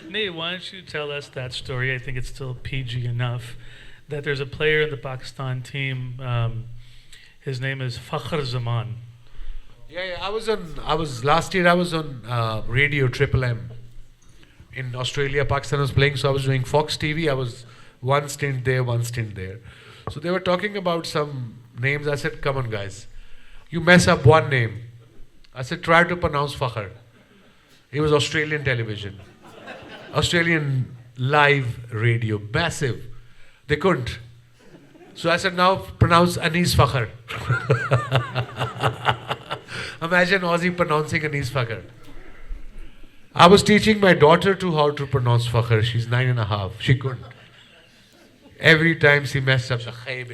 Nate, why don't you tell us that story? I think it's still PG enough. That there's a player in the Pakistan team. His name is Fakhr Zaman. Yeah, last year I was on radio Triple M in Australia. Pakistan was playing, so I was doing Fox TV. I was one stint there, one stint there. So they were talking about some names. I said, come on guys, you mess up one name. I said, try to pronounce Fakhr. It was Australian television. Australian live radio, massive. They couldn't. So I said, now pronounce Anis Fakhr. Imagine Aussie pronouncing Anis Fakhr. I was teaching my daughter how to pronounce Fakhr. She's 9.5. She couldn't. Every time she messed up,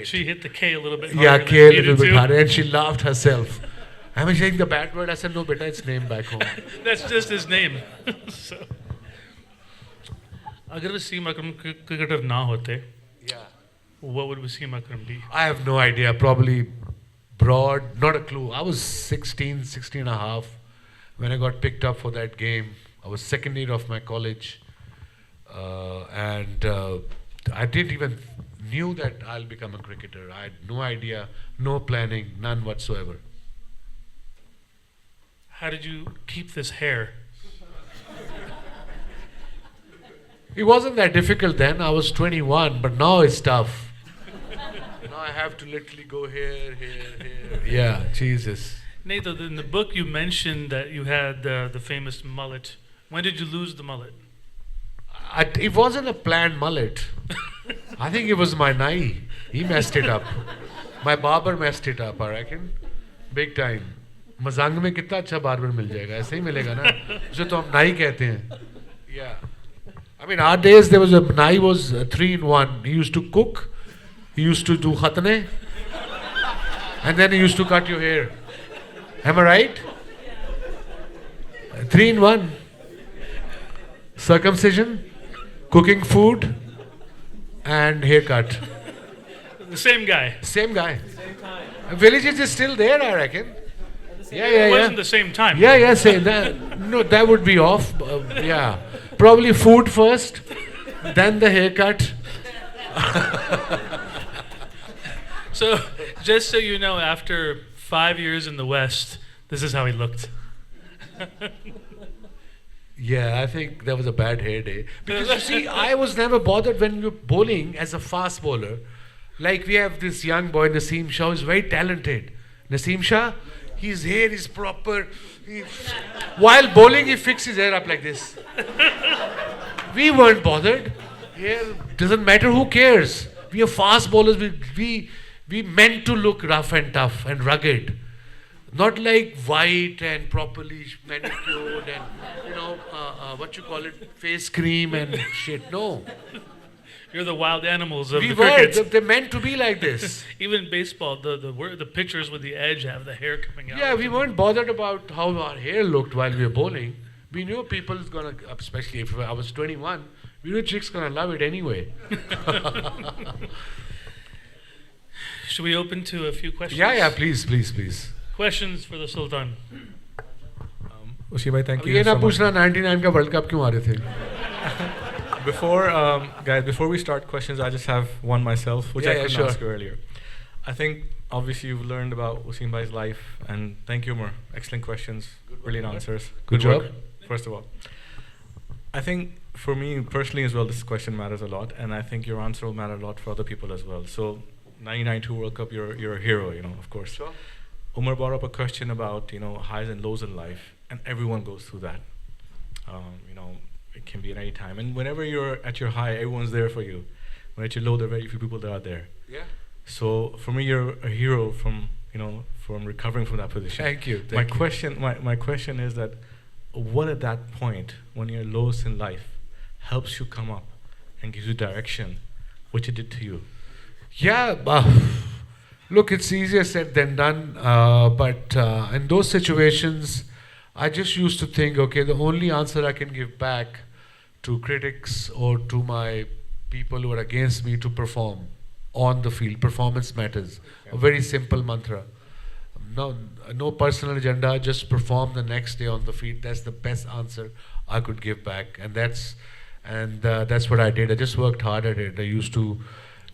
She hit the K a little bit harder. yeah, than K a needed little bit to. harder, and she laughed herself. I was saying the bad word. I said, no, beta, it's name back home. That's just his name. So, अगर वसीम अकरम cricketer ना होते, Yeah. what would Wasim Akram be? I have no idea. Probably broad, not a clue. I was 16 and a half when I got picked up for that game. I was second year of my college. And I didn't even knew that I'll become a cricketer. I had no idea, no planning, none whatsoever. How did you keep this hair? It wasn't that difficult then. I was 21, but now it's tough. Now I have to literally go here. Yeah, Jesus. Nate, in the book you mentioned that you had the famous mullet. When did you lose the mullet? It wasn't a planned mullet. I think it was my nai. He messed it up. My barber messed it up, I reckon. Big time. Mozang में कितना अच्छा barber मिल जाएगा ऐसे ही मिलेगा ना उसे तो हम नाई कहते हैं yeah I mean our days there was a nai was 3 in 1 he used to cook he used to do khatne and then he used to cut your hair am I right 3 in 1 circumcision cooking food and haircut The same guy. same guy villages is still there I reckon It wasn't the same time. Yeah, say that. No, that would be off. Yeah, probably food first, then the haircut. So, just so you know, after 5 years in the West, this is how he looked. Yeah, I think that was a bad hair day. Because you see, I was never bothered when you're bowling as a fast bowler. Like we have this young boy, Naseem Shah, who's very talented. Naseem Shah, his hair is proper. While bowling, he fixed his hair up like this. We weren't bothered. Hair doesn't matter, who cares? We are fast bowlers. We meant to look rough and tough and rugged. Not like white and properly manicured and, what you call it, face cream and shit. No. You're the wild animals of We the were. cricket. They're meant to be like this. Even baseball, the pitchers with the edge have the hair coming out. Yeah, we weren't bothered about how our hair looked while we were bowling. We knew people's gonna, especially if I was 21, we knew chicks gonna love it anyway. Should we open to a few questions? Yeah, please. Questions for the Sultan. Ushi bhai, thank अब you ये ना so much. पूछना 99 का world cup क्यों आ रहे थे? Before we start questions, I just have one myself, which I Yeah, couldn't sure. ask you earlier. I think obviously you've learned about Wasim Bhai's life, and thank you, Umar. Excellent questions, brilliant answers. Good work, job. First of all, I think for me personally as well, this question matters a lot, and I think your answer will matter a lot for other people as well. So, 1992 World Cup, you're a hero, of course. Sure. Umar brought up a question about highs and lows in life, and everyone goes through that. It can be at any time, and whenever you're at your high, everyone's there for you. When at your low, there are very few people that are there. Yeah. So for me, you're a hero from from recovering from that position. Thank you. My Thank you. question is that what at that point, when you're lowest in life, helps you come up and gives you direction, which it did to you? Yeah, look, it's easier said than done. But in those situations, I just used to think, okay, the only answer I can give back to critics or to my people who are against me to perform on the field. Performance matters. A very simple mantra. No personal agenda. Just perform the next day on the field. That's the best answer I could give back, and that's what I did. I just worked hard at it. I used to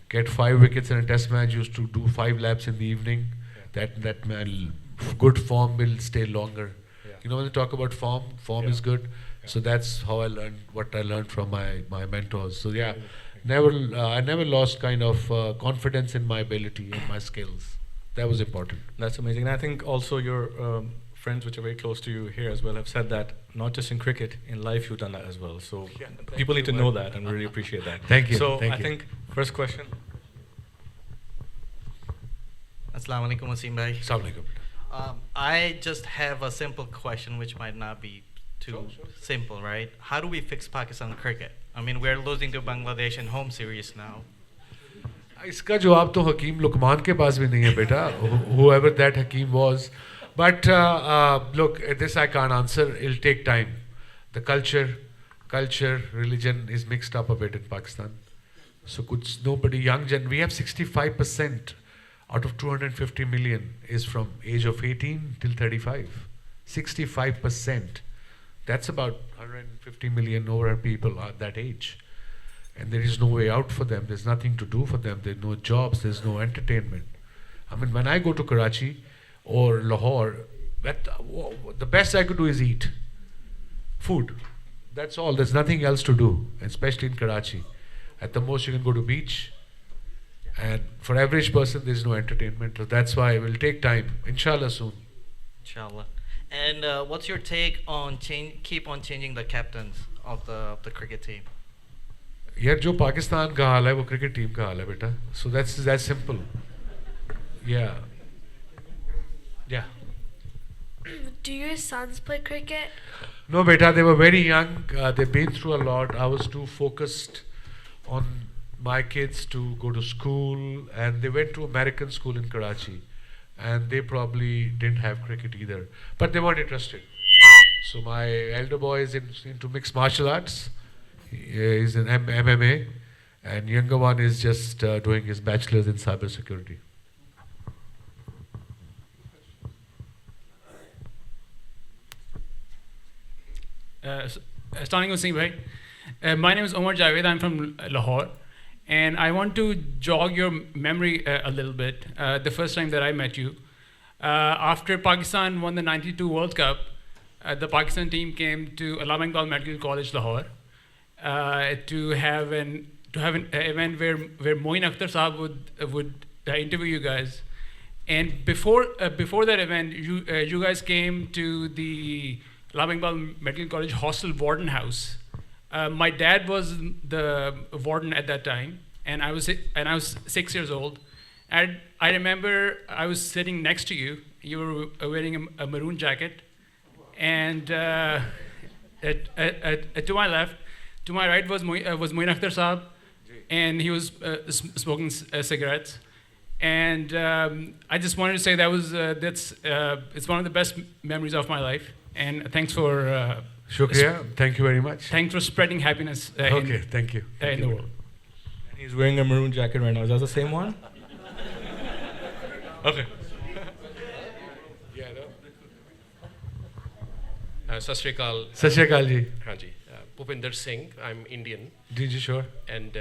get 5 wickets in a test match. Used to do 5 laps in the evening. That good form will stay longer. Yeah. When you talk about form Yeah. is good. So that's how I learned what I learned from my mentors. So yeah, I never lost kind of confidence in my ability and my skills. That was important. That's amazing. And I think also your friends, which are very close to you here as well, have said that not just in cricket, in life you've done that as well. So Yeah, thank people need to you, know man. that and really appreciate that. Thank you, So thank I you. think first question. Assalamu alaikum, Wasim bhai. Assalamu alaikum. I just have a simple question, which might not be too simple, right? How do we fix Pakistan cricket? I mean, we're losing to Bangladesh in home series now. इसका जवाब तो हकीम लुकमान के पास भी नहीं है बेटा, whoever that Hakim was. But look, this I can't answer. It'll take time. The culture, religion is mixed up a bit in Pakistan. So nobody we have 65% out of 250 million is from age of 18 till 35. 65%. That's about 150 million over people at that age. And there is no way out for them. There's nothing to do for them. There's no jobs. There's no entertainment. I mean, when I go to Karachi or Lahore, the best I could do is eat. Food. That's all. There's nothing else to do, especially in Karachi. At the most, you can go to beach. And for average person, there's no entertainment. So that's why it will take time. Inshallah soon. Inshallah. And what's your take on keep on changing the captains of the cricket team? यार जो पाकिस्तान का हाल है वो cricket team का हाल है बेटा. So that's that simple. Yeah. Yeah. Do your sons play cricket? No, beta, they were very young. They've been through a lot. I was too focused on my kids to go to school, and they went to American school in Karachi, and they probably didn't have cricket either. But they weren't interested. So my elder boy is into mixed martial arts. He's in MMA, and younger one is just doing his bachelor's in cybersecurity. Starting with bhai. My name is Omar Javed. I'm from Lahore, and I want to jog your memory a little bit. The first time that I met you, after Pakistan won the '92 World Cup, the Pakistan team came to Allama Iqbal Medical College, Lahore, to have an event where Moin Akhtar Saab would interview you guys. And before that event, you guys came to the Allama Iqbal Medical College hostel warden house. My dad was the warden at that time, and I was 6 years old. And I remember I was sitting next to you. You were wearing a maroon jacket, and to my left, to my right was Moin Akhtar Saab, and he was smoking cigarettes. And I just wanted to say it's one of the best memories of my life. And thanks for Shukriya. Thank you very much. thanks for spreading happiness Okay, thank you. in the world. And he's wearing a maroon jacket right now. Is that the same one? Okay. Sat Sri Akal. Sat Sri Akal ji. हाँ जी. Bhupinder Singh. I'm Indian, Ji, sure. and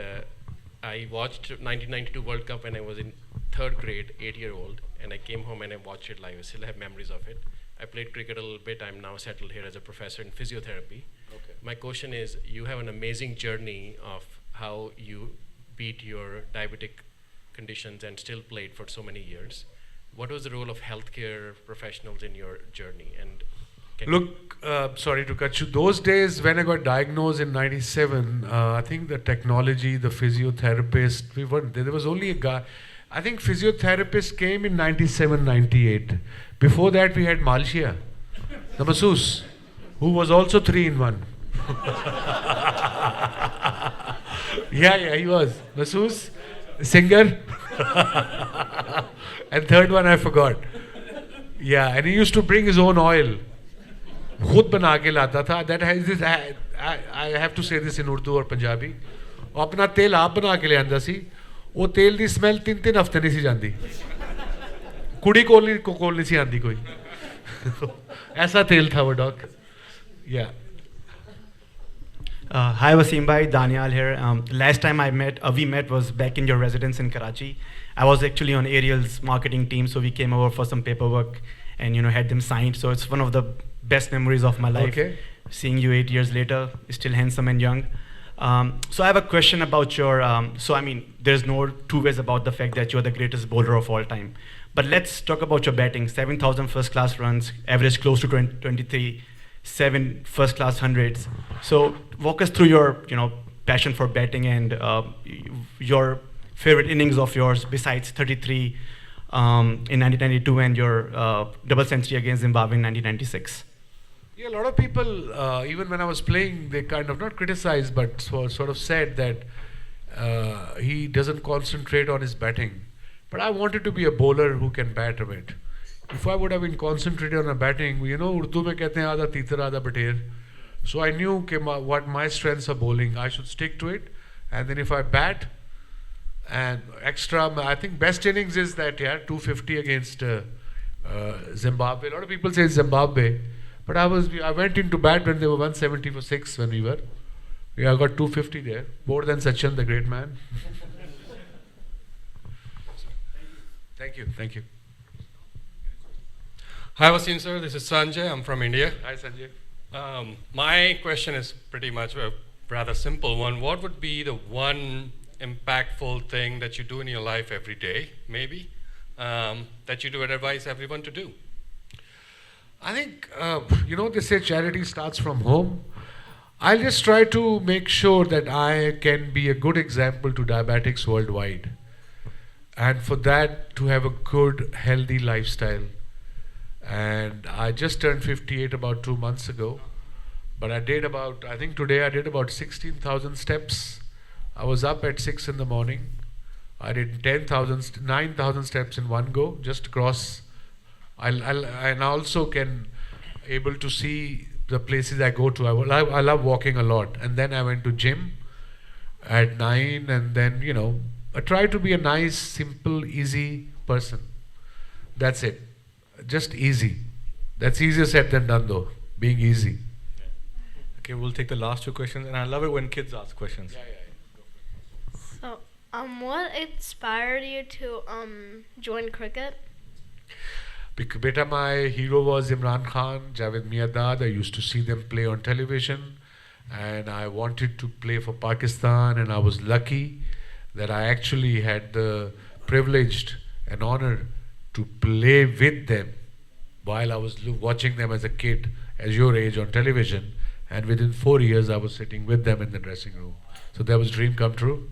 I watched 1992 World Cup when I was in 3rd grade, 8-year-old, and I came home and I watched it live. I still have memories of it. I played cricket a little bit. I'm now settled here as a professor in physiotherapy. Okay. My question is, you have an amazing journey of how you beat your diabetic conditions and still played for so many years. What was the role of healthcare professionals in your journey? And Look, sorry to cut you. Those days when I got diagnosed in '97, I think the technology, the physiotherapist, we weren't there. There was only a guy. I think physiotherapists came in 97, 98. Before that, we had Malshia, the masseuse, who was also 3 in 1. Yeah, he was. Masseuse, singer, and third one I forgot. Yeah, and he used to bring his own oil. खुद बना के लाता था. That has this. I have to say this in Urdu or Punjabi. वो अपना तेल आप बना के ले आंदा सी. वो तेल दी स्मेल 3-3 हफ्ते नहीं सी जाती. कुड़ी कोल नहीं सी आंदी कोई. ऐसा तेल था वो dog. Yeah. Hi Wasim bhai, Daniel here. Last time we met was back in your residence in Karachi. I was actually on Ariel's marketing team, so we came over for some paperwork and had them signed. So it's one of the best memories of my life. Okay. Seeing you 8 years later, still handsome and young. So I have a question about your. There's no two ways about the fact that you're the greatest bowler of all time. But let's talk about your batting. 7,000 first-class runs, average close to 23. 7 first-class hundreds. So walk us through your, passion for batting and your favorite innings of yours besides 33 in 1992 and your double century against Zimbabwe in 1996. Yeah, a lot of people, even when I was playing, they kind of not criticized, but sort of said that he doesn't concentrate on his batting. But I wanted to be a bowler who can bat a bit. If I would have been concentrated on a batting, Urdu mein kehte hain aadha titra, aadha bater. So I knew what my strengths are bowling. I should stick to it. And then if I bat and extra, I think best innings is that 250 against Zimbabwe. A lot of people say Zimbabwe, but I went into bat when they were 170 for 6 when we were. Yeah, I got 250 there, more than Sachin, the great man. Thank you. Hi Wasim sir, this is Sanjay. I'm from India. Hi Sanjay. My question is pretty much a rather simple one. What would be the one impactful thing that you do in your life every day, maybe, that you would advise everyone to do? I think, they say charity starts from home. I'll just try to make sure that I can be a good example to diabetics worldwide. And for that, to have a good, healthy lifestyle. And I just turned 58 about 2 months ago. But I did today I did about 16,000 steps. I was up at 6 in the morning. I did 9,000 steps in one go, just across. And I also can able to see the places I go to. I love walking a lot. And then I went to gym at 9, and then, I try to be a nice, simple, easy person. That's it. Just easy. That's easier said than done though, being easy. Okay, we'll take the last 2 questions, and I love it when kids ask questions. So, what inspired you to join cricket? Beta, my hero was Imran Khan, Javed Miandad. I used to see them play on television, and I wanted to play for Pakistan, and I was lucky that I actually had the privilege and honor to play with them while I was watching them as a kid, as your age, on television. And within 4 years, I was sitting with them in the dressing room. So that was dream come true.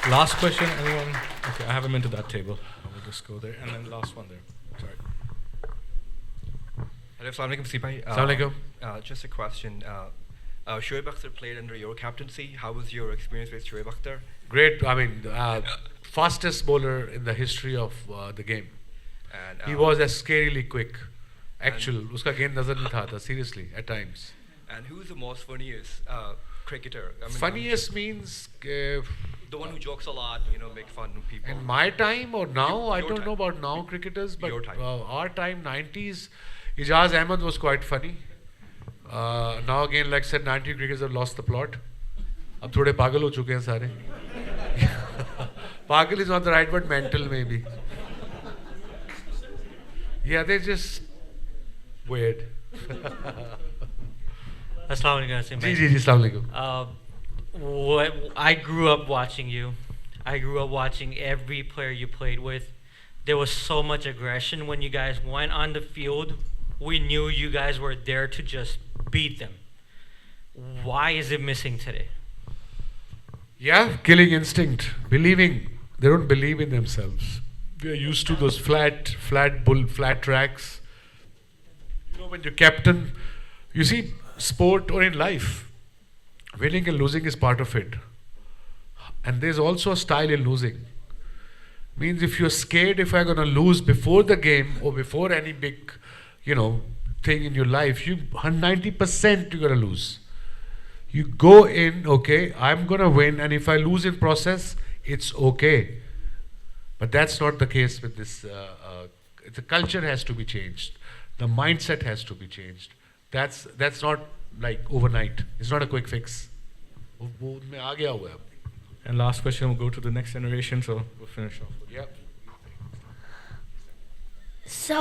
Last question, anyone? Okay, I have him into that table. I will just go there. And then last one there. Sorry. Hello, Assalamu alaikum, Sipai. Assalamu alaikum. Just a question. Shoaib Akhtar played under your captaincy. How was your experience with Shoaib Akhtar? Great. Fastest bowler in the history of the game. And, he was scarily quick. Actual, uska game nazar nahi tha aata, seriously, at times. And who's the most funniest cricketer? Funniest means... the one who jokes a lot, make fun of people. In my time or now, I Your don't time. know about now cricketers, but Your time. Our time, 90s, Ijaz Ahmed was quite funny. Now again, like I said, 90 cricketers have lost the plot. अब थोड़े पागल हो चुके हैं सारे. Pagal is not the right word, mental maybe. Yeah, they're just weird. Assalamu alaikum. Ji, assalamu alaikum. I grew up watching you. I grew up watching every player you played with. There was so much aggression when you guys went on the field. We knew you guys were there to just beat them. Why is it missing today? Yeah, killing instinct, believing. They don't believe in themselves. They are used to those flat tracks. You know, when you're captain, you see, sport or in life, winning and losing is part of it. And there's also a style in losing. Means if you're scared if I'm going to lose before the game or before any big, thing in your life, 90% you're going to lose. You go in, okay, I'm going to win, and if I lose in process, it's okay. But that's not the case with this. The culture has to be changed. The mindset has to be changed. That's not like overnight. It's not a quick fix. वो उनमें आ गया हुआ है अब. And last question, we'll go to the next generation, so we'll finish off. Yep. So,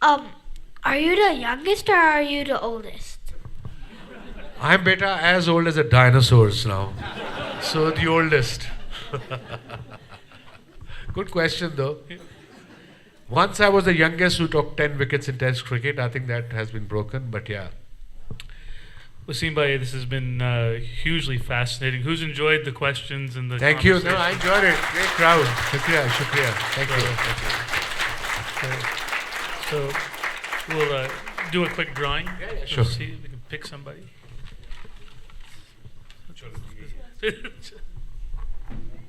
are you the youngest or are you the oldest? I'm beta as old as the dinosaurs now. So the oldest. Good question though. Once I was the youngest who took 10 wickets in Test cricket. I think that has been broken, but yeah. Wasim Bhai, this has been hugely fascinating. Who's enjoyed the questions and the Thank you. No, conversation? I enjoyed it. Great crowd. Shukriya, shukriya. Thank you. So we'll do a quick drawing. yeah, We'll sure. see if we can pick somebody.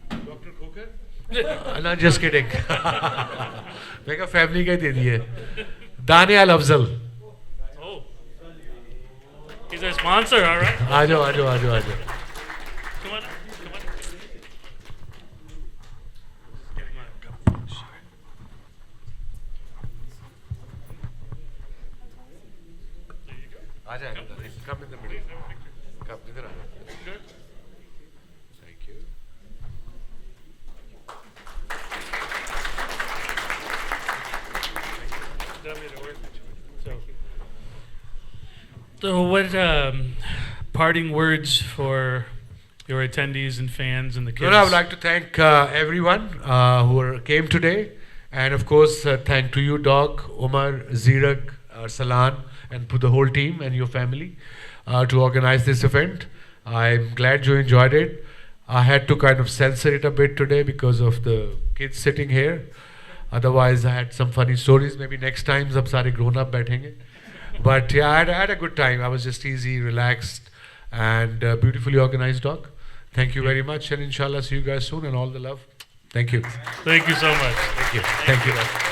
Dr. Coker? No, just kidding. मेरा family का ही दे दिए. Daniel Afzal. Oh, he's our sponsor, all right. आ जाओ. Come on, come on. आ जाए. Come in the middle. Come, इधर आ. Thank you. So what parting words for your attendees and fans and the kids? I would like to thank everyone who came today, and of course thank to you, Doc, Omar, Zirak, Salan, and to the whole team and your family to organize this event. I'm glad you enjoyed it. I had to kind of censor it a bit today because of the kids sitting here. Otherwise, I had some funny stories. Maybe next time, सब सारे grown up बैठेंगे. But yeah, I had a good time. I was just easy, relaxed, and beautifully organized, Doc. Thank you very much, and inshallah see you guys soon, and all the love. Thank you. Thank you so much. Thank you. Thank you.